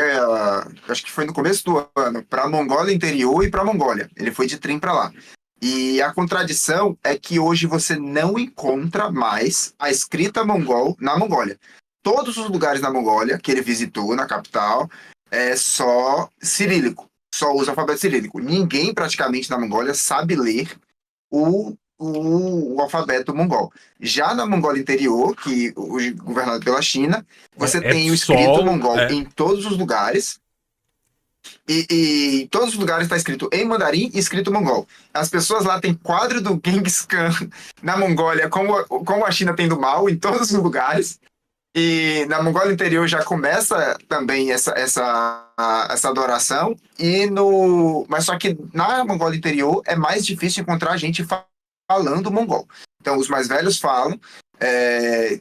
acho que foi no começo do ano, para a Mongólia Interior e para a Mongólia. Ele foi de trem para lá. E a contradição é que hoje você não encontra mais a escrita mongol na Mongólia. Todos os lugares na Mongólia que ele visitou, na capital, é só cirílico, só usa alfabeto cirílico. Ninguém praticamente na Mongólia sabe ler o alfabeto mongol. Já na Mongólia Interior, que hoje é governada pela China, você tem o escrito mongol em todos os lugares. E em todos os lugares está escrito em mandarim e escrito mongol. As pessoas lá têm quadro do Genghis Khan na Mongólia, como a China tem do Mao, em todos os lugares. E na Mongólia Interior já começa também essa adoração, mas só que na Mongólia Interior é mais difícil encontrar gente falando mongol. Então, os mais velhos falam,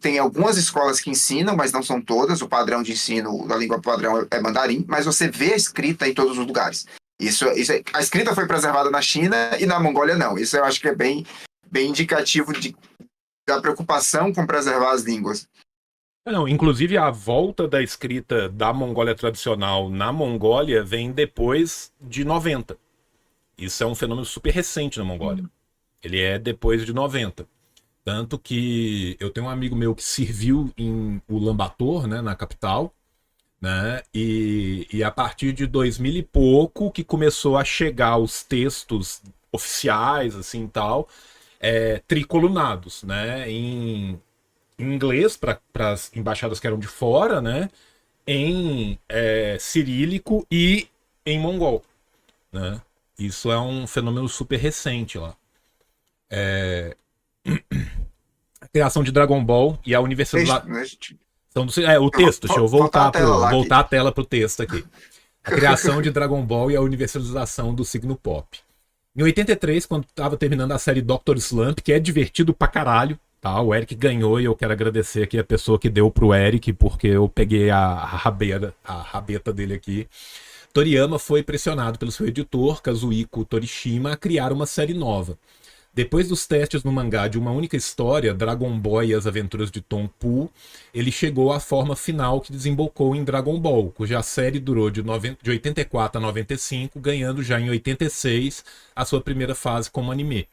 tem algumas escolas que ensinam, mas não são todas, o padrão de ensino da língua padrão é mandarim, mas você vê a escrita em todos os lugares. A escrita foi preservada na China e na Mongólia não. Isso eu acho que é bem indicativo da preocupação com preservar as línguas. Não, inclusive a volta da escrita da Mongólia tradicional na Mongólia vem depois de 90. Isso é um fenômeno super recente na Mongólia. Ele é depois de 90. Tanto que eu tenho um amigo meu que serviu em Ulaanbaatar, né, na capital, né, e a partir de 2000 e pouco que começou a chegar os textos oficiais, assim, tal, tricolunados, né, em inglês para as embaixadas que eram de fora, né, em cirílico e em mongol, né. Isso é um fenômeno super recente lá. A criação de Dragon Ball e a universalização. O texto, deixa eu voltar a tela pro texto aqui. A criação de Dragon Ball e a universalização do signo pop. Em 83, quando estava terminando a série Dr. Slump, que é divertido pra caralho, tá? O Eric ganhou e eu quero agradecer aqui a pessoa que deu pro Eric, porque eu peguei a rabeta dele aqui. Toriyama foi pressionado pelo seu editor, Kazuhiko Torishima, a criar uma série nova. Depois dos testes no mangá de uma única história, Dragon Boy e as Aventuras de Tom Poo, ele chegou à forma final que desembocou em Dragon Ball, cuja série durou de 84 a 95, ganhando já em 86 a sua primeira fase como anime.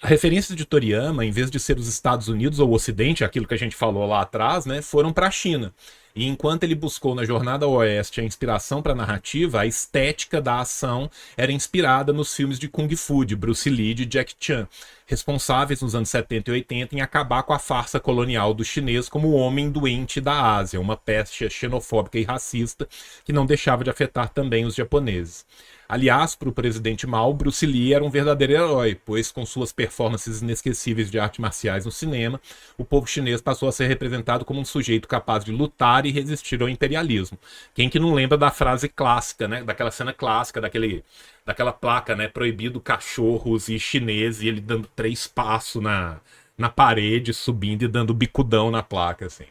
A referência de Toriyama, em vez de ser os Estados Unidos ou o Ocidente, aquilo que a gente falou lá atrás, né, foram para a China. E enquanto ele buscou na Jornada ao Oeste a inspiração para a narrativa, a estética da ação era inspirada nos filmes de Kung Fu, de Bruce Lee e de Jack Chan, responsáveis nos anos 70 e 80 em acabar com a farsa colonial do chinês como o homem doente da Ásia, uma peste xenofóbica e racista que não deixava de afetar também os japoneses. Aliás, para o presidente Mao, Bruce Lee era um verdadeiro herói, pois com suas performances inesquecíveis de artes marciais no cinema, o povo chinês passou a ser representado como um sujeito capaz de lutar e resistir ao imperialismo. Quem que não lembra da frase clássica, né? Daquela cena clássica, daquela placa, né? Proibido cachorros e chineses, e ele dando 3 passos na parede, subindo e dando bicudão na placa, assim.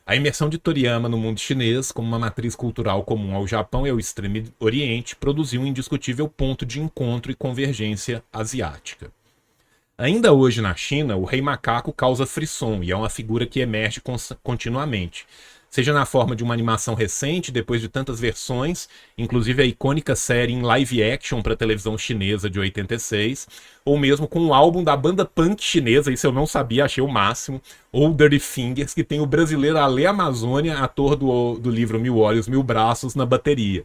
A imersão de Toriyama no mundo chinês, como uma matriz cultural comum ao Japão e ao Extremo Oriente, produziu um indiscutível ponto de encontro e convergência asiática. Ainda hoje na China, o Rei Macaco causa frisson e é uma figura que emerge continuamente. Seja na forma de uma animação recente, depois de tantas versões, inclusive a icônica série em live action para a televisão chinesa de 86, ou mesmo com um álbum da banda punk chinesa, isso eu não sabia, achei o máximo, ou Dirty Fingers, que tem o brasileiro Ale Amazônia, ator do livro Mil Olhos, Mil Braços, na bateria.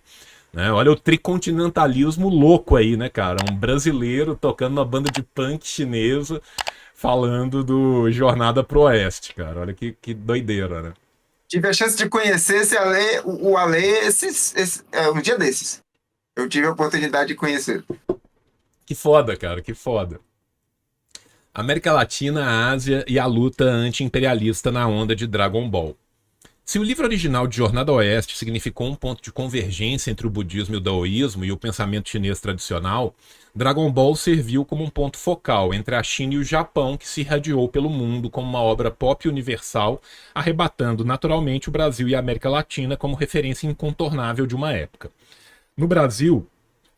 Né? Olha o tricontinentalismo louco aí, né, cara? Um brasileiro tocando uma banda de punk chinesa, falando do Jornada pro Oeste, cara. Olha que doideira, né? Tive a chance de conhecer o Ale um dia desses. Eu tive a oportunidade de conhecer. Que foda, cara, que foda. América Latina, a Ásia e a luta anti-imperialista na onda de Dragon Ball. Se o livro original de Jornada ao Oeste significou um ponto de convergência entre o budismo e o daoísmo e o pensamento chinês tradicional, Dragon Ball serviu como um ponto focal entre a China e o Japão, que se irradiou pelo mundo como uma obra pop universal, arrebatando naturalmente o Brasil e a América Latina como referência incontornável de uma época. No Brasil,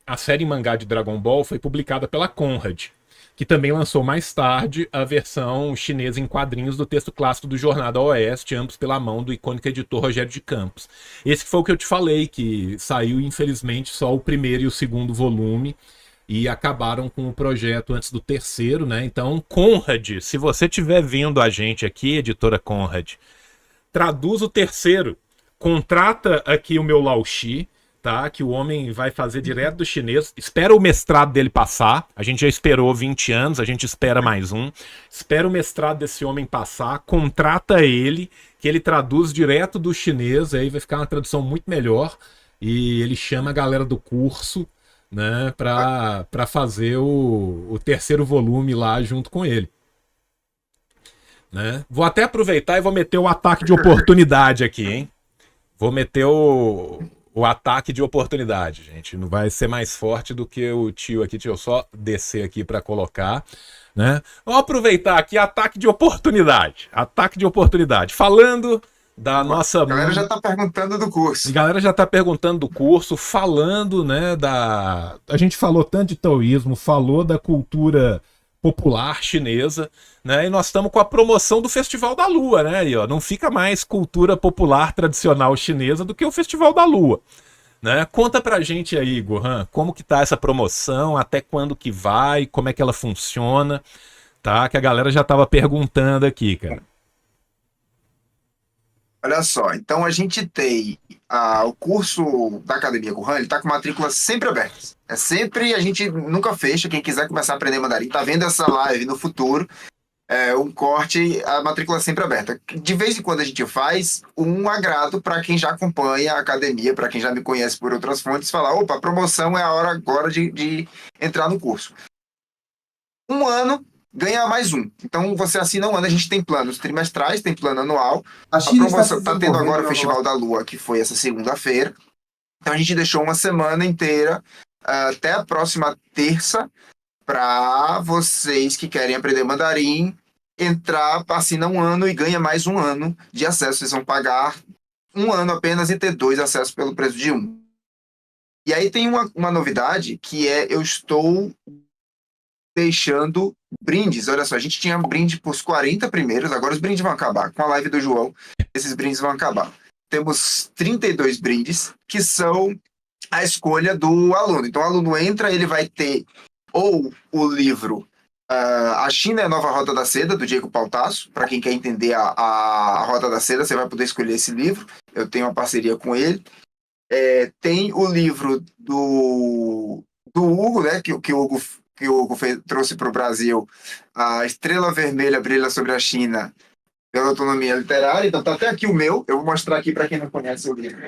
a série em mangá de Dragon Ball foi publicada pela Conrad, que também lançou mais tarde a versão chinesa em quadrinhos do texto clássico do Jornada ao Oeste, ambos pela mão do icônico editor Rogério de Campos. Esse foi o que eu te falei, que saiu infelizmente só o primeiro e o segundo volume, e acabaram com o projeto antes do terceiro, né? Então, Conrad, se você estiver vendo a gente aqui, editora Conrad, traduz o terceiro, contrata aqui o meu Laoshi, tá? Que o homem vai fazer direto do chinês, espera o mestrado dele passar, a gente já esperou 20 anos, a gente espera mais um, espera o mestrado desse homem passar, contrata ele, que ele traduz direto do chinês, aí vai ficar uma tradução muito melhor, e ele chama a galera do curso, né, para fazer o terceiro volume lá junto com ele. né? Vou até aproveitar e vou meter o ataque de oportunidade aqui, hein? Vou meter o ataque de oportunidade, gente. Não vai ser mais forte do que o tio aqui. Deixa eu só descer aqui para colocar, né? Vamos aproveitar aqui ataque de oportunidade. Ataque de oportunidade. Falando da nossa... A galera já tá perguntando do curso. A galera já tá perguntando do curso, falando, né, da... A gente falou tanto de taoísmo, falou da cultura popular chinesa, né, e nós estamos com a promoção do Festival da Lua, né, e, ó, não fica mais cultura popular tradicional chinesa do que o Festival da Lua, né? Conta pra gente aí, Gohan, como que tá essa promoção, até quando que vai, como é que ela funciona, tá, que a galera já tava perguntando aqui, cara. Olha só, então a gente tem o curso da Academia Gohan, ele tá com matrículas sempre abertas. É sempre, a gente nunca fecha, quem quiser começar a aprender mandarim, tá vendo essa live no futuro, um corte, a matrícula é sempre aberta. De vez em quando a gente faz um agrado para quem já acompanha a academia, para quem já me conhece por outras fontes, falar, opa, a promoção é a hora agora de entrar no curso. Um ano ganha mais um. Então você assina um ano, a gente tem planos trimestrais, tem plano anual. A promoção está tendo agora o Festival da Lua, que foi essa segunda-feira. Então a gente deixou uma semana inteira até a próxima terça para vocês que querem aprender mandarim entrar, assina um ano e ganha mais um ano de acesso. Vocês vão pagar um ano apenas e ter 2 acessos pelo preço de um. E aí tem uma novidade que eu estou deixando brindes. Olha só, a gente tinha brinde para os 40 primeiros, agora os brindes vão acabar. Com a live do João, esses brindes vão acabar. Temos 32 brindes, que são a escolha do aluno. Então, o aluno entra, ele vai ter ou o livro A China é a Nova Rota da Seda, do Diego Pautasso. Para quem quer entender a Rota da Seda, você vai poder escolher esse livro. Eu tenho uma parceria com ele. Tem o livro do Hugo, né, que o Hugo trouxe para o Brasil, A Estrela Vermelha Brilha sobre a China pela Autonomia Literária. Então tá até aqui o meu, eu vou mostrar aqui para quem não conhece o livro.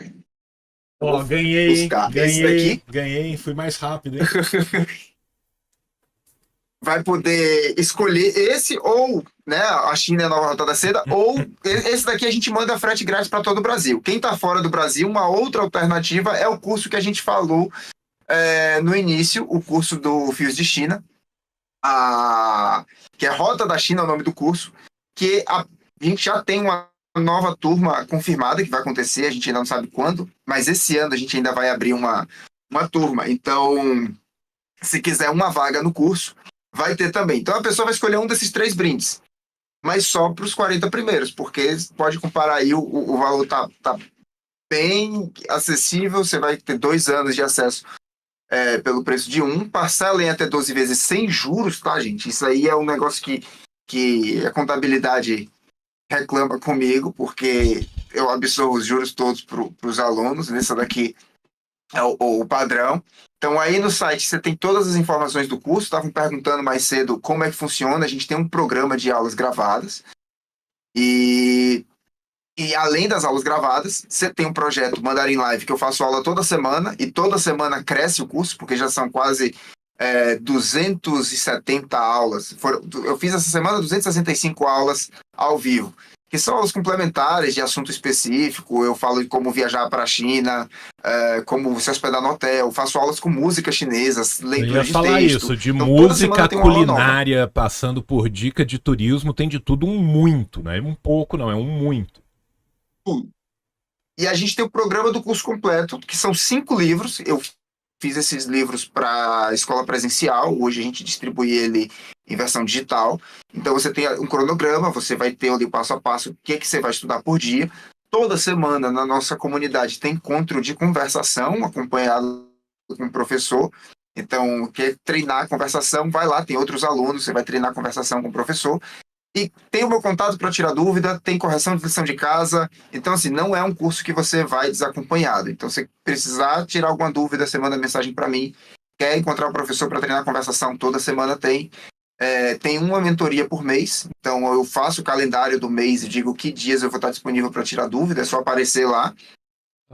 Ó, ganhei, esse daqui. Ganhei, fui mais rápido, hein? Vai poder escolher esse ou, né, a China é a Nova Rota da Seda, ou esse daqui a gente manda frete grátis para todo o Brasil. Quem está fora do Brasil, uma outra alternativa é o curso que a gente falou no início, o curso do Fios de China, que é Rota da China, é o nome do curso, que a gente já tem uma nova turma confirmada que vai acontecer, a gente ainda não sabe quando, mas esse ano a gente ainda vai abrir uma turma. Então, se quiser uma vaga no curso, vai ter também. Então a pessoa vai escolher um desses 3 brindes, mas só para os 40 primeiros, porque pode comparar aí, o valor tá bem acessível, você vai ter 2 anos de acesso pelo preço de um, parcela em até 12 vezes sem juros, tá, gente? Isso aí é um negócio que a contabilidade reclama comigo, porque eu absorvo os juros todos para os alunos, nessa daqui é o padrão. Então aí no site você tem todas as informações do curso. Estavam perguntando mais cedo como é que funciona. A gente tem um programa de aulas gravadas e além das aulas gravadas, você tem um projeto Mandarim Live que eu faço aula toda semana e toda semana cresce o curso, porque já são quase 270 aulas. Eu fiz essa semana 265 aulas ao vivo, que são aulas complementares de assunto específico. Eu falo de como viajar para a China, como se hospedar no hotel, faço aulas com música chinesa, leitura de texto. Eu ia falar isso, de então, música, culinária, passando por dica de turismo, tem de tudo um muito, não é um pouco, não, é um muito. Tudo. E a gente tem o programa do curso completo, que são 5 livros. Eu fiz esses livros para a escola presencial, hoje a gente distribui ele em versão digital. Então você tem um cronograma, você vai ter ali passo a passo o que você vai estudar por dia. Toda semana na nossa comunidade tem encontro de conversação, acompanhado com o professor. Então, quer treinar a conversação, vai lá, tem outros alunos, você vai treinar a conversação com o professor. E tem o meu contato para tirar dúvida, tem correção de lição de casa. Então, assim, não é um curso que você vai desacompanhado. Então, se precisar tirar alguma dúvida, você manda mensagem para mim. Quer encontrar o professor para treinar a conversação? Toda semana tem. Tem uma mentoria por mês. Então, eu faço o calendário do mês e digo que dias eu vou estar disponível para tirar dúvida. É só aparecer lá.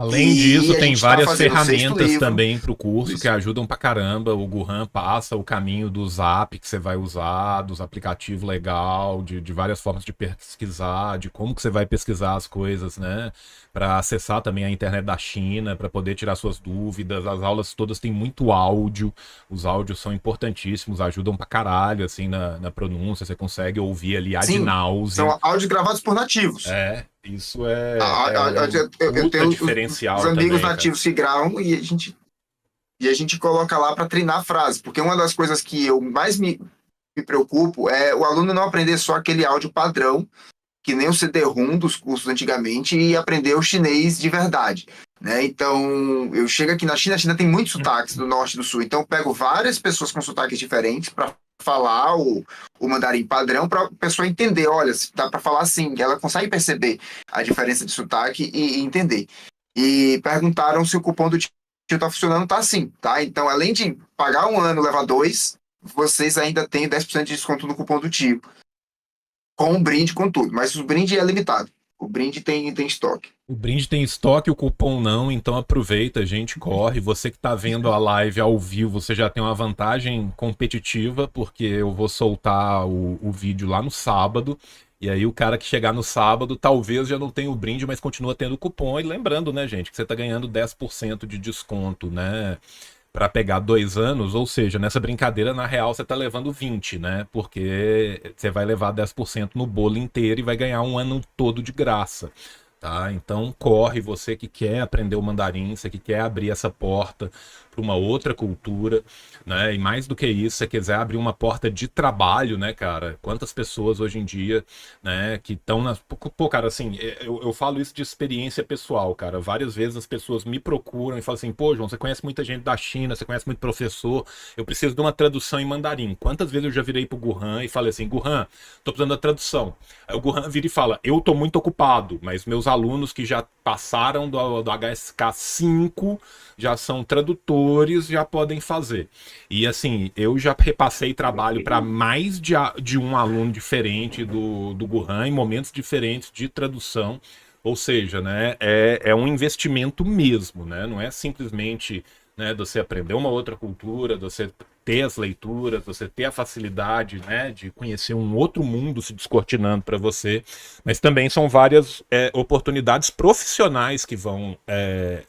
Além E disso, a tem gente tá várias fazendo o sexto ferramentas livro. também para o curso Isso. que ajudam pra caramba. O Gurran passa o caminho do Zap que você vai usar, dos aplicativos legal, de várias formas de pesquisar, de como que você vai pesquisar as coisas, né? Para acessar também a internet da China, para poder tirar suas dúvidas. As aulas todas têm muito áudio, os áudios são importantíssimos, ajudam pra caralho, assim, na pronúncia. Você consegue ouvir ali ad Sim, náusea. são áudios gravados por nativos. Isso é um Eu puta tenho os diferencial amigos também, cara. nativos que gravam e a gente coloca lá para treinar a frase, porque uma das coisas que eu mais me preocupo é o aluno não aprender só aquele áudio padrão, que nem o CD-ROM dos cursos antigamente, e aprender o chinês de verdade. Né? Então, eu chego aqui na China, a China tem muitos sotaques do norte e do sul, então eu pego várias pessoas com sotaques diferentes para falar o mandarim padrão para a pessoa entender, olha, se dá para falar assim, ela consegue perceber a diferença de sotaque e entender. E perguntaram se o cupom do tio tá funcionando, tá sim, tá? Então, além de pagar um ano, levar dois, vocês ainda têm 10% de desconto no cupom do tio, com um brinde, com tudo. Mas o brinde é limitado. O brinde tem estoque. O brinde tem estoque, o cupom não, então aproveita, gente, corre. Você que tá vendo a live ao vivo, você já tem uma vantagem competitiva, porque eu vou soltar o vídeo lá no sábado. E aí o cara que chegar no sábado, talvez já não tenha o brinde, mas continua tendo o cupom. E lembrando, né, gente, que você tá ganhando 10% de desconto, né? Para pegar 2 anos, ou seja, nessa brincadeira, na real, você tá levando 20, né? Porque você vai levar 10% no bolo inteiro e vai ganhar um ano todo de graça. Tá? Então corre, você que quer aprender o mandarim, você que quer abrir essa porta para uma outra cultura, né? E mais do que isso, você quiser abrir uma porta de trabalho, né, cara? Quantas pessoas hoje em dia, né, que estão nas. Pô, cara, assim, eu falo isso de experiência pessoal, cara. Várias vezes as pessoas me procuram e falam assim, pô, João, você conhece muita gente da China, você conhece muito professor, eu preciso de uma tradução em mandarim. Quantas vezes eu já virei pro Gurran e falei assim, Gurran, tô precisando da tradução. Aí o Gurran vira e fala, eu tô muito ocupado, mas meus alunos que já passaram do HSK 5 já são tradutores, já podem fazer. E assim, eu já repassei trabalho para mais de um aluno diferente do Gurran em momentos diferentes de tradução. Ou seja, né, é um investimento mesmo, né? Não é simplesmente, né, você aprender uma outra cultura, você ter as leituras, você ter a facilidade, né, de conhecer um outro mundo se descortinando para você, mas também são várias oportunidades profissionais que vão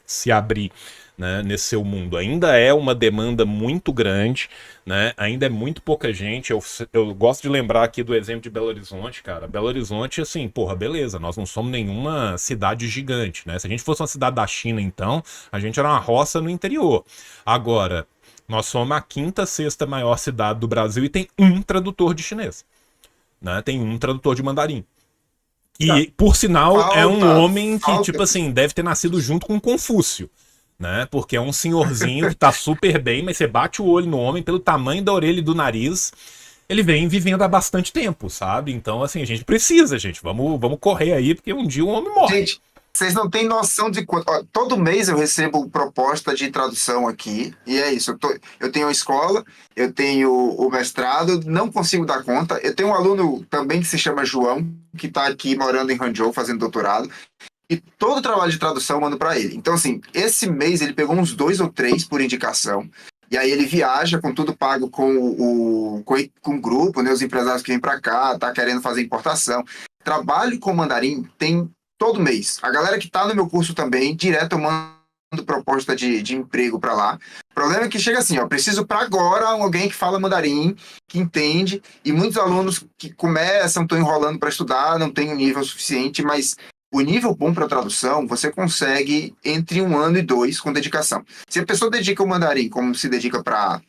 se abrir, né, nesse seu mundo. Ainda é uma demanda muito grande, né? Ainda é muito pouca gente. Eu gosto de lembrar aqui do exemplo de Belo Horizonte, cara. Belo Horizonte, assim, porra, beleza, nós não somos nenhuma cidade gigante, né? Se a gente fosse uma cidade da China, então, a gente era uma roça no interior. Agora, nós somos a quinta, sexta maior cidade do Brasil e tem um tradutor de chinês, né? Tem um tradutor de mandarim. E, por sinal, é um homem que, Falta. tipo assim, deve ter nascido junto com Confúcio, né? Porque é um senhorzinho que tá super bem, mas você bate o olho no homem pelo tamanho da orelha e do nariz. Ele vem vivendo há bastante tempo, sabe? Então, assim, a gente precisa, gente. Vamos correr aí, porque um dia o homem morre. Gente, vocês não têm noção de quanto. Ó, todo mês eu recebo proposta de tradução aqui, e é isso. Eu tenho a escola, eu tenho o mestrado, não consigo dar conta. Eu tenho um aluno também que se chama João, que está aqui morando em Hangzhou, fazendo doutorado, e todo o trabalho de tradução eu mando para ele. Então, assim, esse mês ele pegou uns 2 ou 3 por indicação. E aí ele viaja com tudo pago com o grupo, né, os empresários que vêm para cá, tá querendo fazer importação. Trabalho com mandarim tem todo mês. A galera que está no meu curso também, direto eu mando proposta de emprego para lá. O problema é que chega assim, ó, preciso para agora alguém que fala mandarim, que entende, e muitos alunos que começam, estão enrolando para estudar, não tem um nível suficiente, mas o nível bom para tradução, você consegue entre 1 ano e 2 com dedicação. Se a pessoa dedica o mandarim como se dedica para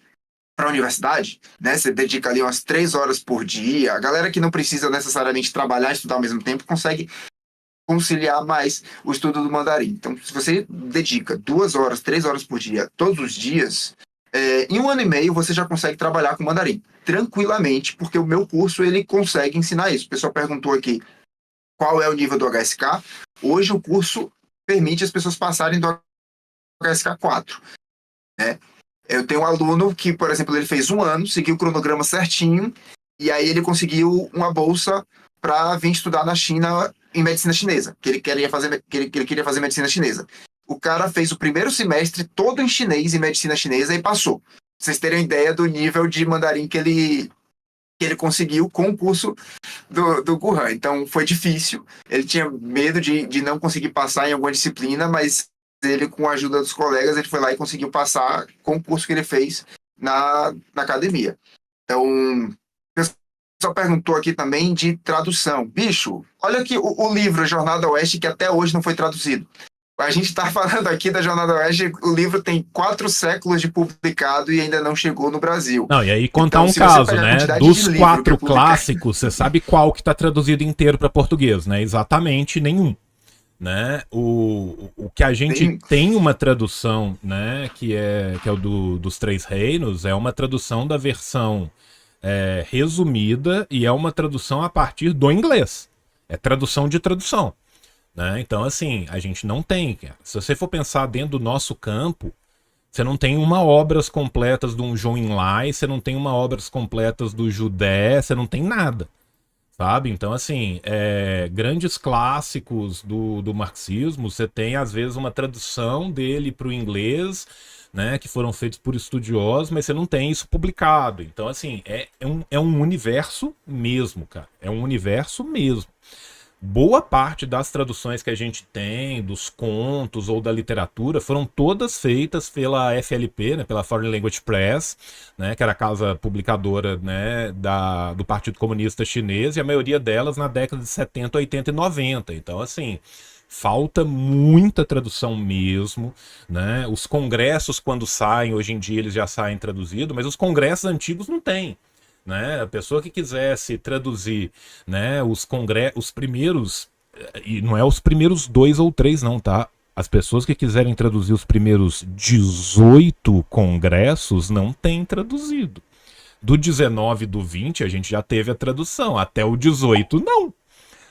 a universidade, né? Você dedica ali umas 3 horas por dia. A galera que não precisa necessariamente trabalhar e estudar ao mesmo tempo consegue conciliar mais o estudo do mandarim. Então, se você dedica 2 horas, 3 horas por dia, todos os dias, em 1 ano e meio você já consegue trabalhar com mandarim tranquilamente, porque o meu curso ele consegue ensinar isso. O pessoal perguntou aqui qual é o nível do HSK. Hoje o curso permite as pessoas passarem do HSK 4. Né? Eu tenho um aluno que, por exemplo, ele fez 1 ano, seguiu o cronograma certinho, e aí ele conseguiu uma bolsa para vir estudar na China em medicina chinesa, que ele queria fazer medicina chinesa. o cara fez o primeiro semestre todo em chinês, em medicina chinesa, e passou. Pra vocês terem uma ideia do nível de mandarim que ele conseguiu com o curso do Guhan. Então, foi difícil. Ele tinha medo de não conseguir passar em alguma disciplina, mas ele, com a ajuda dos colegas, ele foi lá e conseguiu passar com o curso que ele fez na academia. Então, o pessoal perguntou aqui também de tradução. Bicho, olha aqui o livro Jornada Oeste, que até hoje não foi traduzido. A gente está falando aqui da Jornada Oeste, o livro tem 4 séculos de publicado e ainda não chegou no Brasil. Não, e aí contar Então, um se você caso, pegar a né? quantidade Dos de livro 4 que é publicado- clássicos, você sabe qual que tá traduzido inteiro para português, né? Exatamente nenhum. Né? O que a gente Nenhum. tem uma tradução, né? Que é o dos Três Reinos, é uma tradução da versão resumida e é uma tradução a partir do inglês. É tradução de tradução. Né? Então, assim, a gente não tem. Cara. Se você for pensar dentro do nosso campo, você não tem uma obras completas de um Zhou Enlai, você não tem uma obras completas do Judé, você não tem nada. Sabe? Então, assim, grandes clássicos do marxismo, você tem, às vezes, uma tradução dele para o inglês, né, que foram feitos por estudiosos, mas você não tem isso publicado. Então, assim, é um universo mesmo, cara. É um universo mesmo. Boa parte das traduções que a gente tem, dos contos ou da literatura, foram todas feitas pela FLP, né, pela Foreign Language Press, né, que era a casa publicadora, né, do Partido Comunista Chinês, e a maioria delas na década de 70, 80 e 90. Então, assim, falta muita tradução mesmo, né? Os congressos, quando saem, hoje em dia eles já saem traduzidos, mas os congressos antigos não tem. Né? A pessoa que quisesse traduzir, né, os primeiros, e não é os primeiros 2 ou 3 não, tá? As pessoas que quiserem traduzir os primeiros 18 congressos não tem traduzido. Do 19 e do 20 a gente já teve a tradução, até o 18 não.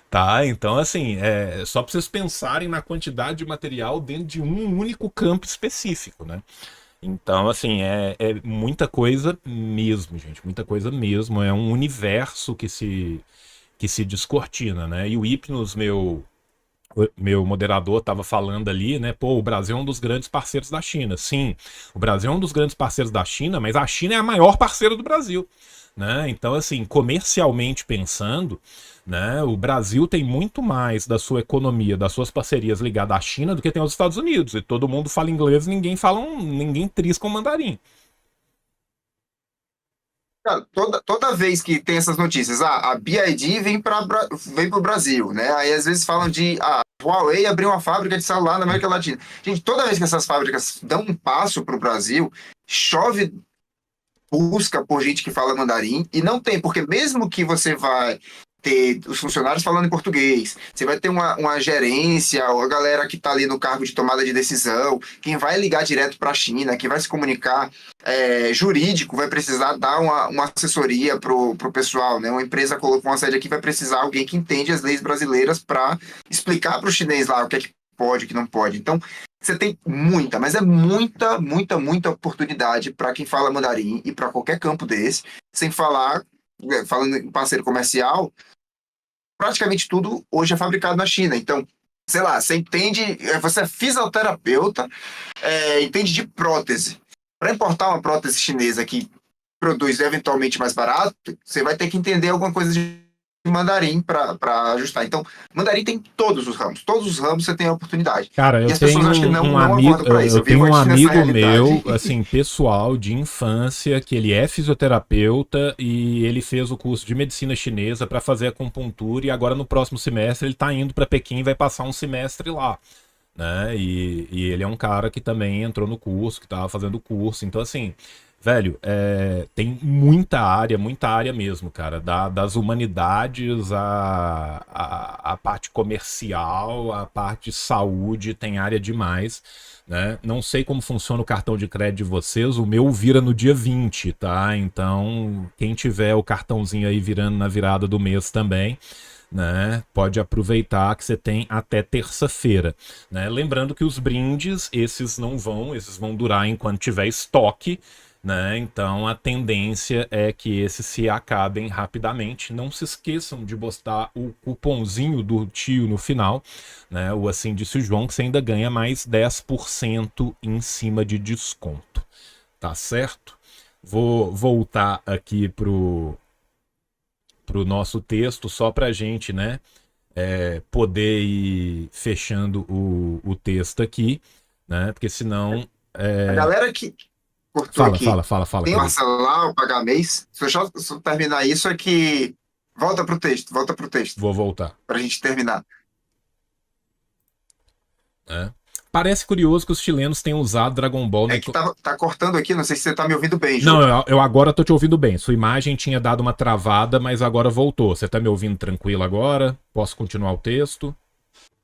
Tá? Então, assim, só para vocês pensarem na quantidade de material dentro de um único campo específico, né? Então, assim, é muita coisa mesmo, gente. Muita coisa mesmo. É um universo que se descortina, né? E o Hypnos, meu moderador, estava falando ali, né? Pô, o Brasil é um dos grandes parceiros da China. Sim, o Brasil é um dos grandes parceiros da China, mas a China é a maior parceira do Brasil. Né? Então, assim, comercialmente pensando, né, o Brasil tem muito mais da sua economia, das suas parcerias ligadas à China do que tem aos Estados Unidos. E todo mundo fala inglês e ninguém trisca um mandarim. Cara, toda vez que tem essas notícias, a BYD vem para o Brasil, né? Aí às vezes falam de Huawei abriu uma fábrica de celular na América Latina. Gente, toda vez que essas fábricas dão um passo para o Brasil, chove busca por gente que fala mandarim, e não tem, porque mesmo que você vai ter os funcionários falando em português, você vai ter uma gerência, ou a galera que está ali no cargo de tomada de decisão, quem vai ligar direto para a China, quem vai se comunicar jurídico, vai precisar dar uma assessoria para o pessoal, né? Uma empresa colocou uma sede aqui, vai precisar alguém que entende as leis brasileiras para explicar para o chinês lá o que é que pode, o que não pode. Então, você tem muita, mas é muita oportunidade para quem fala mandarim e para qualquer campo desse, sem falar, falando em parceiro comercial, praticamente tudo hoje é fabricado na China. Então, sei lá, você entende, você é fisioterapeuta, entende de prótese. Para importar uma prótese chinesa que produz eventualmente mais barato, você vai ter que entender alguma coisa de mandarim para ajustar. Então, mandarim tem todos os ramos você tem a oportunidade. Cara, E as pessoas acho que não acordam para isso. eu tenho um vivo nessa amigo realidade. meu, assim, pessoal, de infância, que ele é fisioterapeuta e ele fez o curso de medicina chinesa para fazer acupuntura e agora no próximo semestre ele tá indo para Pequim e vai passar um semestre lá, né? E ele é um cara que também entrou no curso, que tava fazendo o curso, então assim, velho, tem muita área mesmo, cara. Das humanidades a parte comercial, a parte de saúde, tem área demais, né? Não sei como funciona o cartão de crédito de vocês, o meu vira no dia 20, tá? Então, quem tiver o cartãozinho aí virando na virada do mês também, né, pode aproveitar que você tem até terça-feira, né? Lembrando que os brindes, esses vão durar enquanto tiver estoque. né? Então a tendência é que esses se acabem rapidamente. Não se esqueçam de botar o cupomzinho do tio no final, né? O Assim Disse o João, que você ainda ganha mais 10% em cima de desconto. Tá certo? Vou voltar aqui pro nosso texto só pra gente, né? Poder ir fechando o texto aqui, né? Porque senão. A galera que cortou Fala, aqui, fala, fala, fala, tem querido. parcelar ou pagar mês? Se eu só terminar isso aqui, volta pro texto, Vou voltar. pra gente terminar. Né? Parece curioso que os chilenos tenham usado Dragon Ball na. É que tá cortando aqui, não sei se você tá me ouvindo bem, Não, Jô. eu agora tô te ouvindo bem. Sua imagem tinha dado uma travada, mas agora voltou. Você tá me ouvindo tranquilo agora? Posso continuar o texto?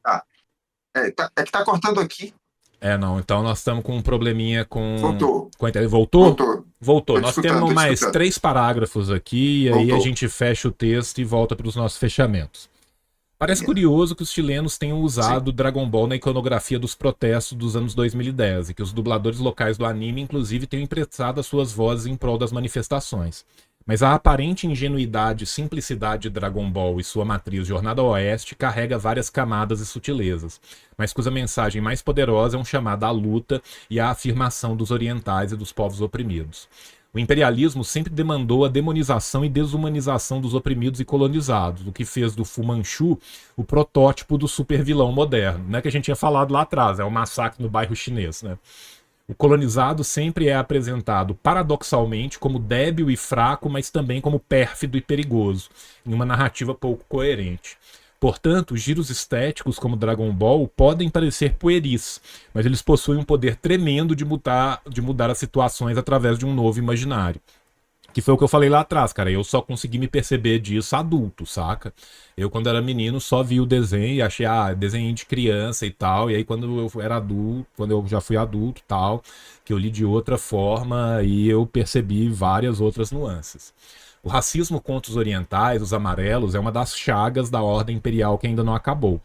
Ah, é que tá cortando aqui. Não. Então nós estamos com um probleminha Voltou, com a internet. Voltou? voltou. Voltou. Tô te Nós escutando, temos tô te mais escutando. 3 parágrafos aqui, e aí a Voltou. gente fecha o texto e volta para os nossos fechamentos. Parece curioso que os chilenos tenham Sim. usado Dragon Ball na iconografia dos protestos dos anos 2010 e que os dubladores locais do anime, inclusive, tenham emprestado as suas vozes em prol das manifestações. Mas a aparente ingenuidade e simplicidade de Dragon Ball e sua matriz Jornada ao Oeste carrega várias camadas e sutilezas, mas cuja mensagem mais poderosa é um chamado à luta e à afirmação dos orientais e dos povos oprimidos. O imperialismo sempre demandou a demonização e desumanização dos oprimidos e colonizados, o que fez do Fu Manchu o protótipo do supervilão moderno, né, que a gente tinha falado lá atrás, é o massacre no bairro chinês. Né? O colonizado sempre é apresentado paradoxalmente como débil e fraco, mas também como pérfido e perigoso, em uma narrativa pouco coerente. Portanto, giros estéticos como Dragon Ball podem parecer pueris, mas eles possuem um poder tremendo de mudar as situações através de um novo imaginário. Que foi o que eu falei lá atrás, cara. Eu só consegui me perceber disso adulto, saca? Eu, quando era menino, só vi o desenho e achei, desenho de criança e tal. E aí, quando eu era adulto, quando eu já fui adulto e tal, que eu li de outra forma e eu percebi várias outras nuances. O racismo contra os orientais, os amarelos, é uma das chagas da ordem imperial que ainda não acabou.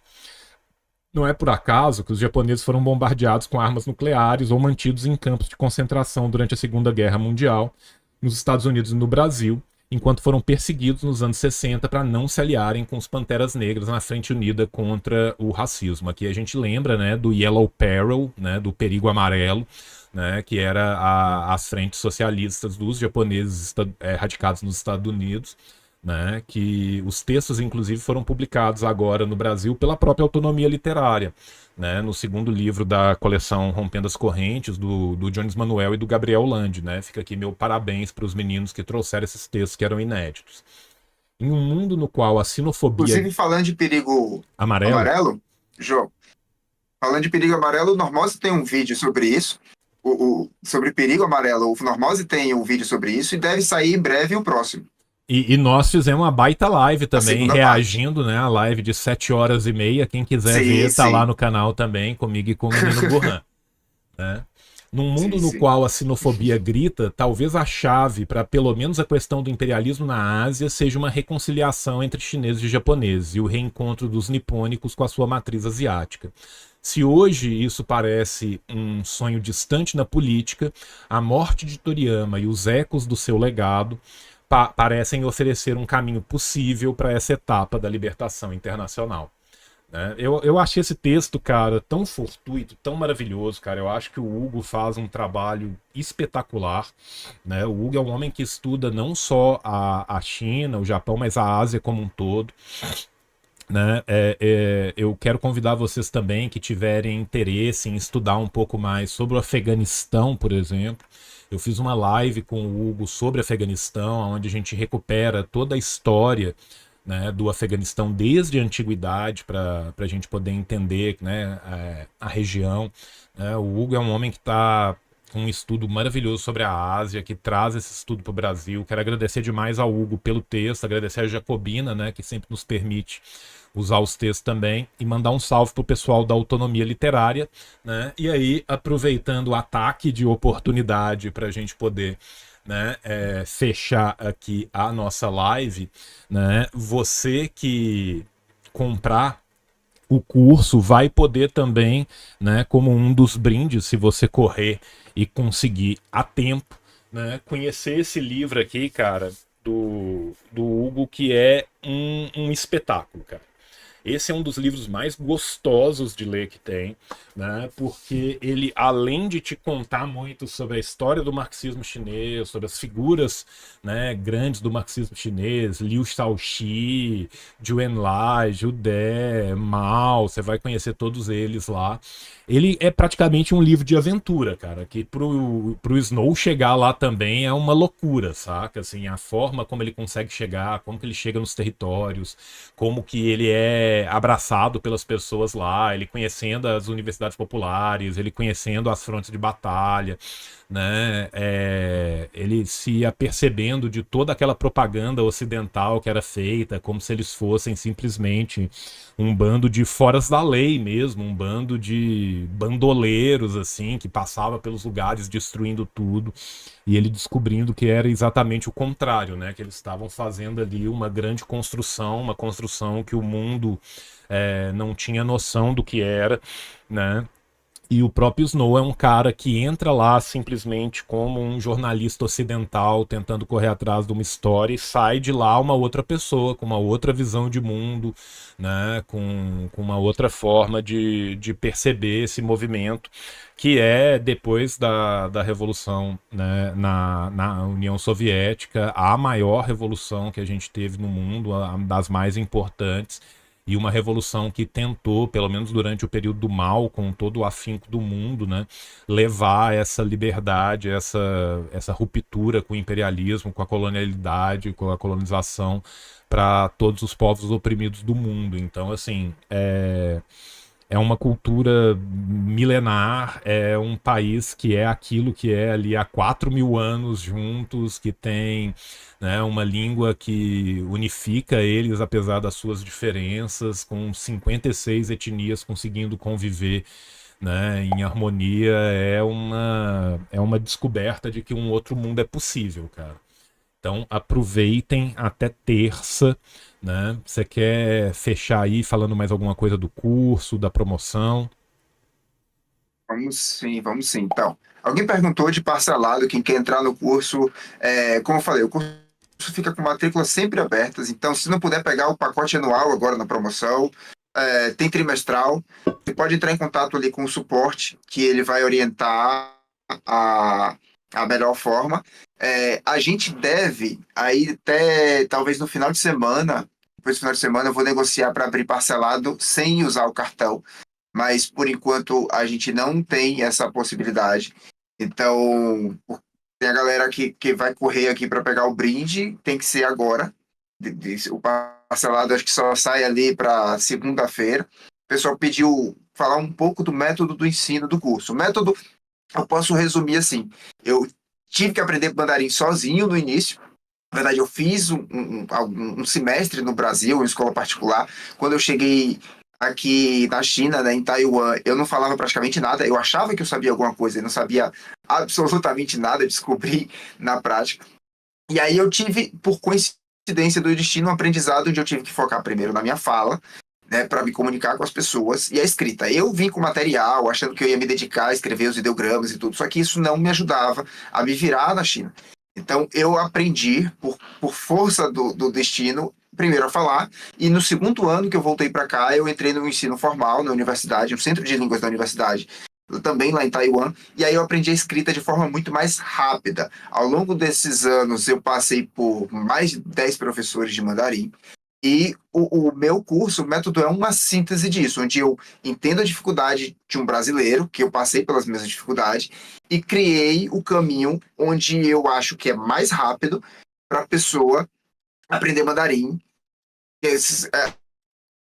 Não é por acaso que os japoneses foram bombardeados com armas nucleares ou mantidos em campos de concentração durante a Segunda Guerra Mundial, nos Estados Unidos e no Brasil, enquanto foram perseguidos nos anos 60 para não se aliarem com os Panteras Negras na Frente Unida contra o racismo. Aqui a gente lembra, né, do Yellow Peril, né, do perigo amarelo, né, que era as frentes socialistas dos japoneses radicados nos Estados Unidos, né, que os textos, inclusive, foram publicados agora no Brasil pela própria autonomia literária, né, no segundo livro da coleção Rompendo as Correntes, do Jones Manuel e do Gabriel Landi. Né? Fica aqui meu parabéns para os meninos que trouxeram esses textos que eram inéditos. Em um mundo no qual a sinofobia... Inclusive, falando de perigo Amarelo? amarelo, Jô, falando de perigo amarelo, o Normose tem um vídeo sobre isso. Sobre perigo amarelo, o Normose tem um vídeo sobre isso e deve sair em breve o próximo. E nós fizemos uma baita live também, segunda reagindo, né? A live de 7h30. Quem quiser Sim, ver, tá sim. lá no canal também, comigo e com o menino Gohan. Né? Num mundo no Sim. qual a sinofobia grita, talvez a chave para pelo menos a questão do imperialismo na Ásia seja uma reconciliação entre chineses e japoneses e o reencontro dos nipônicos com a sua matriz asiática. Se hoje isso parece um sonho distante na política, a morte de Toriyama e os ecos do seu legado parecem oferecer um caminho possível para essa etapa da libertação internacional. Né? Eu achei esse texto, cara, tão fortuito, tão maravilhoso, cara. Eu acho que o Hugo faz um trabalho espetacular. Né? O Hugo é um homem que estuda não só a China, o Japão, mas a Ásia como um todo. Né? Eu quero convidar vocês também que tiverem interesse em estudar um pouco mais sobre o Afeganistão, por exemplo. Eu fiz uma live com o Hugo sobre Afeganistão, onde a gente recupera toda a história, né, do Afeganistão desde a antiguidade para a gente poder entender, né, a região. Né? O Hugo é um homem que está com um estudo maravilhoso sobre a Ásia, que traz esse estudo para o Brasil. Quero agradecer demais ao Hugo pelo texto, agradecer a Jacobina, né, que sempre nos permite usar os textos também, e mandar um salve pro pessoal da autonomia literária, né? E aí, aproveitando o ataque de oportunidade para a gente poder, né, fechar aqui a nossa live, né? Você que comprar o curso vai poder também, né, como um dos brindes, se você correr e conseguir a tempo, né, conhecer esse livro aqui, cara, do Hugo, que é um espetáculo, cara. Esse é um dos livros mais gostosos de ler que tem, né? Porque ele, além de te contar muito sobre a história do marxismo chinês, sobre as figuras, né, grandes do marxismo chinês, Liu Shaoqi, Zhou Enlai, Zhu De, Mao, você vai conhecer todos eles lá. Ele é praticamente um livro de aventura, cara, que pro Snow chegar lá também é uma loucura, saca? Assim, a forma como ele consegue chegar, como que ele chega nos territórios, como que ele é abraçado pelas pessoas lá, ele conhecendo as universidades populares, ele conhecendo as frontes de batalha, né? Ele se apercebendo de toda aquela propaganda ocidental que era feita, como se eles fossem simplesmente um bando de foras da lei mesmo, um bando de bandoleiros assim que passava pelos lugares destruindo tudo, e ele descobrindo que era exatamente o contrário, né? Que eles estavam fazendo ali uma grande construção, uma construção que o mundo não tinha noção do que era, né? E o próprio Snow é um cara que entra lá simplesmente como um jornalista ocidental tentando correr atrás de uma história e sai de lá uma outra pessoa, com uma outra visão de mundo, né? Com uma outra forma de perceber esse movimento, que é depois da Revolução, né, na União Soviética, a maior revolução que a gente teve no mundo, a das mais importantes, e uma revolução que tentou, pelo menos durante o período do Mao, com todo o afinco do mundo, né, levar essa liberdade, essa ruptura com o imperialismo, com a colonialidade, com a colonização para todos os povos oprimidos do mundo. Então, assim, é uma cultura milenar, é um país que é aquilo que é ali há 4.000 anos juntos, que tem, né, uma língua que unifica eles apesar das suas diferenças, com 56 etnias conseguindo conviver, né, em harmonia. É uma descoberta de que um outro mundo é possível, cara. Então aproveitem até terça, né? Você quer fechar aí falando mais alguma coisa do curso, da promoção? Vamos sim, vamos sim. Então, alguém perguntou de parcelado, quem quer entrar no curso. Como eu falei, o curso fica com matrículas sempre abertas, então se não puder pegar o pacote anual agora na promoção, tem trimestral, você pode entrar em contato ali com o suporte, que ele vai orientar a, a melhor forma. A gente deve, aí até talvez no final de semana, depois do final de semana, eu vou negociar para abrir parcelado sem usar o cartão, mas por enquanto a gente não tem essa possibilidade. Então, tem a galera que vai correr aqui para pegar o brinde, tem que ser agora. O parcelado acho que só sai ali para segunda-feira. O pessoal pediu falar um pouco do método do ensino do curso. O método, eu posso resumir assim: eu tive que aprender mandarim sozinho no início. Na verdade, eu fiz um semestre no Brasil, em escola particular. Quando eu cheguei aqui na China, né, em Taiwan, eu não falava praticamente nada. Eu achava que eu sabia alguma coisa, eu não sabia absolutamente nada, eu descobri na prática. E aí eu tive, por coincidência do destino, um aprendizado onde eu tive que focar primeiro na minha fala, né, para me comunicar com as pessoas, e a escrita. Eu vim com material, achando que eu ia me dedicar a escrever os ideogramas e tudo, só que isso não me ajudava a me virar na China. Então, eu aprendi, por força do destino, primeiro a falar, e no segundo ano que eu voltei para cá, eu entrei no ensino formal, na universidade, no Centro de Línguas da Universidade, também lá em Taiwan, e aí eu aprendi a escrita de forma muito mais rápida. Ao longo desses anos, eu passei por mais de 10 professores de mandarim, e o meu curso, o método é uma síntese disso, onde eu entendo a dificuldade de um brasileiro, que eu passei pelas mesmas dificuldades, e criei o caminho onde eu acho que é mais rápido para a pessoa aprender mandarim.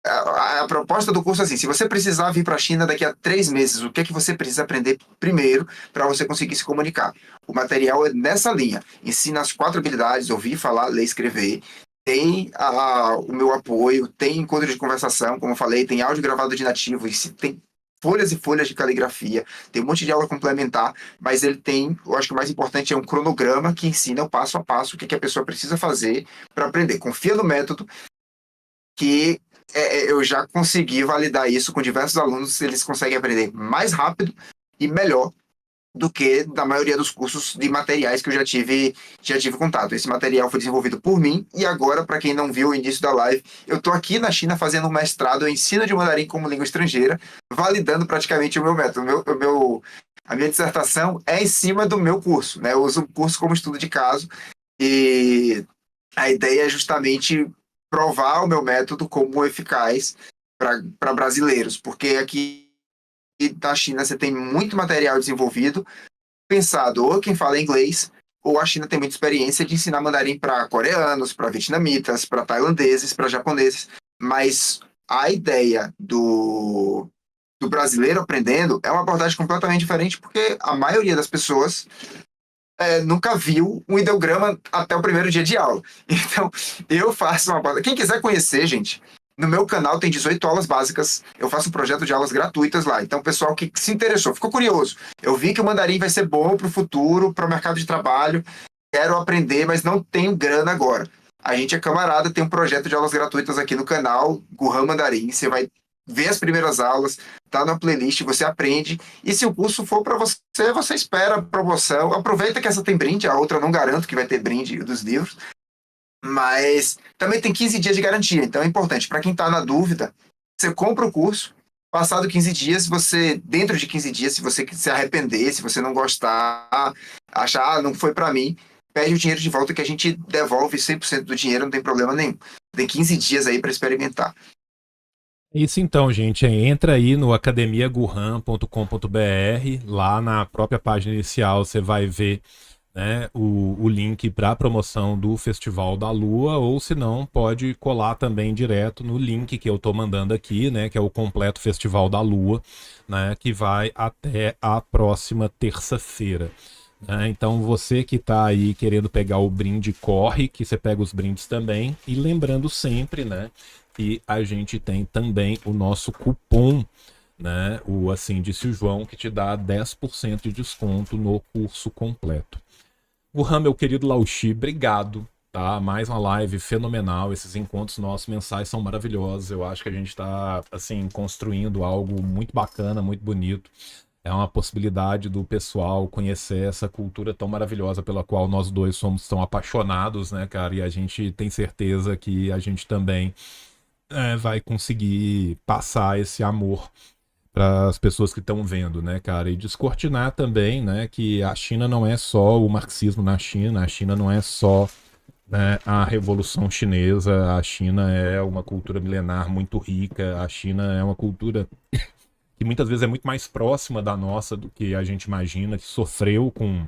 A proposta do curso é assim: se você precisar vir para a China daqui a 3 meses, o que é que você precisa aprender primeiro para você conseguir se comunicar? O material é nessa linha. Ensina as 4 habilidades: ouvir, falar, ler, escrever. Tem o meu apoio, tem encontro de conversação, como eu falei, tem áudio gravado de nativo, e tem folhas e folhas de caligrafia, tem um monte de aula complementar, mas ele tem, eu acho que o mais importante é um cronograma que ensina o passo a passo o que a pessoa precisa fazer para aprender. Confia no método, que eu já consegui validar isso com diversos alunos, eles conseguem aprender mais rápido e melhor do que na maioria dos cursos de materiais que eu já tive contato. Esse material foi desenvolvido por mim e agora, para quem não viu o início da live, eu estou aqui na China fazendo um mestrado em ensino de mandarim como língua estrangeira, validando praticamente o meu método. A minha dissertação é em cima do meu curso, né? Eu uso o curso como estudo de caso e a ideia é justamente provar o meu método como eficaz para brasileiros, porque aqui na China você tem muito material desenvolvido, pensado ou quem fala inglês, ou a China tem muita experiência de ensinar mandarim para coreanos, para vietnamitas, para tailandeses, para japoneses, mas a ideia do brasileiro aprendendo é uma abordagem completamente diferente, porque a maioria das pessoas nunca viu um ideograma até o primeiro dia de aula. Então, eu faço uma abordagem. Quem quiser conhecer, gente, no meu canal tem 18 aulas básicas. Eu faço um projeto de aulas gratuitas lá. Então, o pessoal que se interessou, ficou curioso. Eu vi que o mandarim vai ser bom para o futuro, para o mercado de trabalho. Quero aprender, mas não tenho grana agora. A gente é camarada, tem um projeto de aulas gratuitas aqui no canal, Gurran Mandarim. Você vai ver as primeiras aulas, tá na playlist, você aprende. E se o curso for para você, você espera a promoção. Aproveita que essa tem brinde, a outra eu não garanto que vai ter brinde dos livros. Mas também tem 15 dias de garantia, então é importante. Para quem está na dúvida, você compra o curso, passado 15 dias, dentro de 15 dias, se você se arrepender, se você não gostar, achar, não foi para mim, pede o dinheiro de volta que a gente devolve 100% do dinheiro, não tem problema nenhum. Tem 15 dias aí para experimentar. Isso então, gente. Entra aí no academiagurran.com.br, lá na própria página inicial você vai ver, né, o link para a promoção do Festival da Lua, ou se não, pode colar também direto no link que eu estou mandando aqui, né, que é o completo Festival da Lua, né, que vai até a próxima terça-feira. Então você que está aí querendo pegar o brinde, corre, que você pega os brindes também. E lembrando sempre, né, que a gente tem também o nosso cupom, né, o Assim Disse o João, que te dá 10% de desconto no curso completo. Gurran, meu querido Lao-Shi, obrigado, tá? Mais uma live fenomenal. Esses encontros nossos mensais são maravilhosos. Eu acho que a gente está, assim, construindo algo muito bacana, muito bonito. É uma possibilidade do pessoal conhecer essa cultura tão maravilhosa pela qual nós dois somos tão apaixonados, né, cara? E a gente tem certeza que a gente também vai conseguir passar esse amor para as pessoas que estão vendo, né, cara? E descortinar também, né, que a China não é só o marxismo na China, a China não é só, né, a Revolução Chinesa, a China é uma cultura milenar muito rica, a China é uma cultura que muitas vezes é muito mais próxima da nossa do que a gente imagina, que sofreu com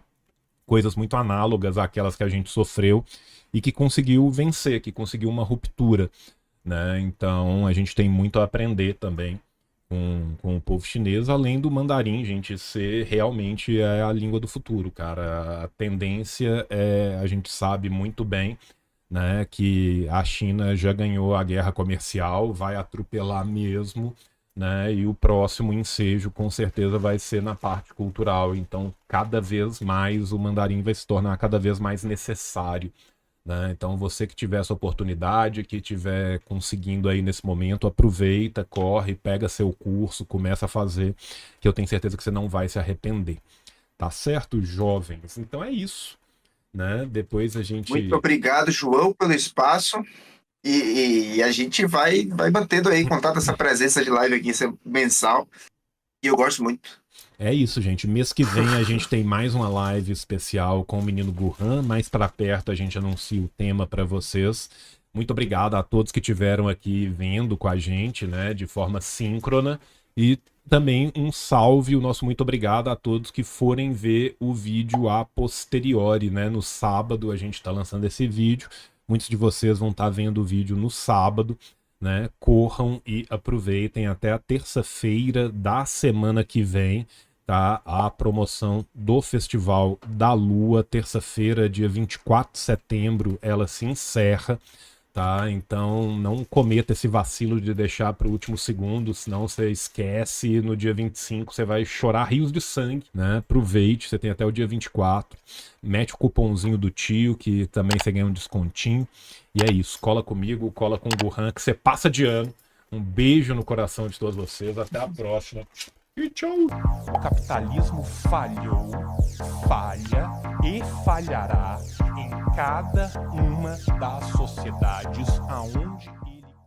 coisas muito análogas àquelas que a gente sofreu e que conseguiu vencer, que conseguiu uma ruptura, né? Então a gente tem muito a aprender também com o povo chinês, além do mandarim, gente, ser realmente a língua do futuro, cara. A tendência a gente sabe muito bem, né, que a China já ganhou a guerra comercial, vai atropelar mesmo, né, e o próximo ensejo com certeza vai ser na parte cultural. Então, cada vez mais o mandarim vai se tornar cada vez mais necessário, né? Então você que tiver essa oportunidade, que tiver conseguindo aí nesse momento, aproveita, corre, pega seu curso, começa a fazer, que eu tenho certeza que você não vai se arrepender. Tá certo, jovens? Então é isso, né? Depois a gente... Muito obrigado, João, pelo espaço. E a gente vai mantendo aí contato, essa presença de live aqui mensal. E eu gosto muito. É isso, gente. Mês que vem a gente tem mais uma live especial com o menino Gurran. Mais para perto a gente anuncia o tema para vocês. Muito obrigado a todos que estiveram aqui vendo com a gente, né, de forma síncrona. E também um salve, o nosso muito obrigado a todos que forem ver o vídeo a posteriori, né? No sábado a gente está lançando esse vídeo. Muitos de vocês vão estar vendo o vídeo no sábado, né? Corram e aproveitem até a terça-feira da semana que vem, tá? A promoção do Festival da Lua, terça-feira, dia 24 de setembro, ela se encerra, tá? Então não cometa esse vacilo de deixar para o último segundo, senão você esquece, no dia 25 você vai chorar rios de sangue, né? Aproveite, você tem até o dia 24, mete o cupomzinho do tio, que também você ganha um descontinho, e é isso, cola comigo, cola com o Gurran, que você passa de ano. Um beijo no coração de todos vocês, até a próxima. E tchau. O capitalismo falhou, falha e falhará em cada uma das sociedades aonde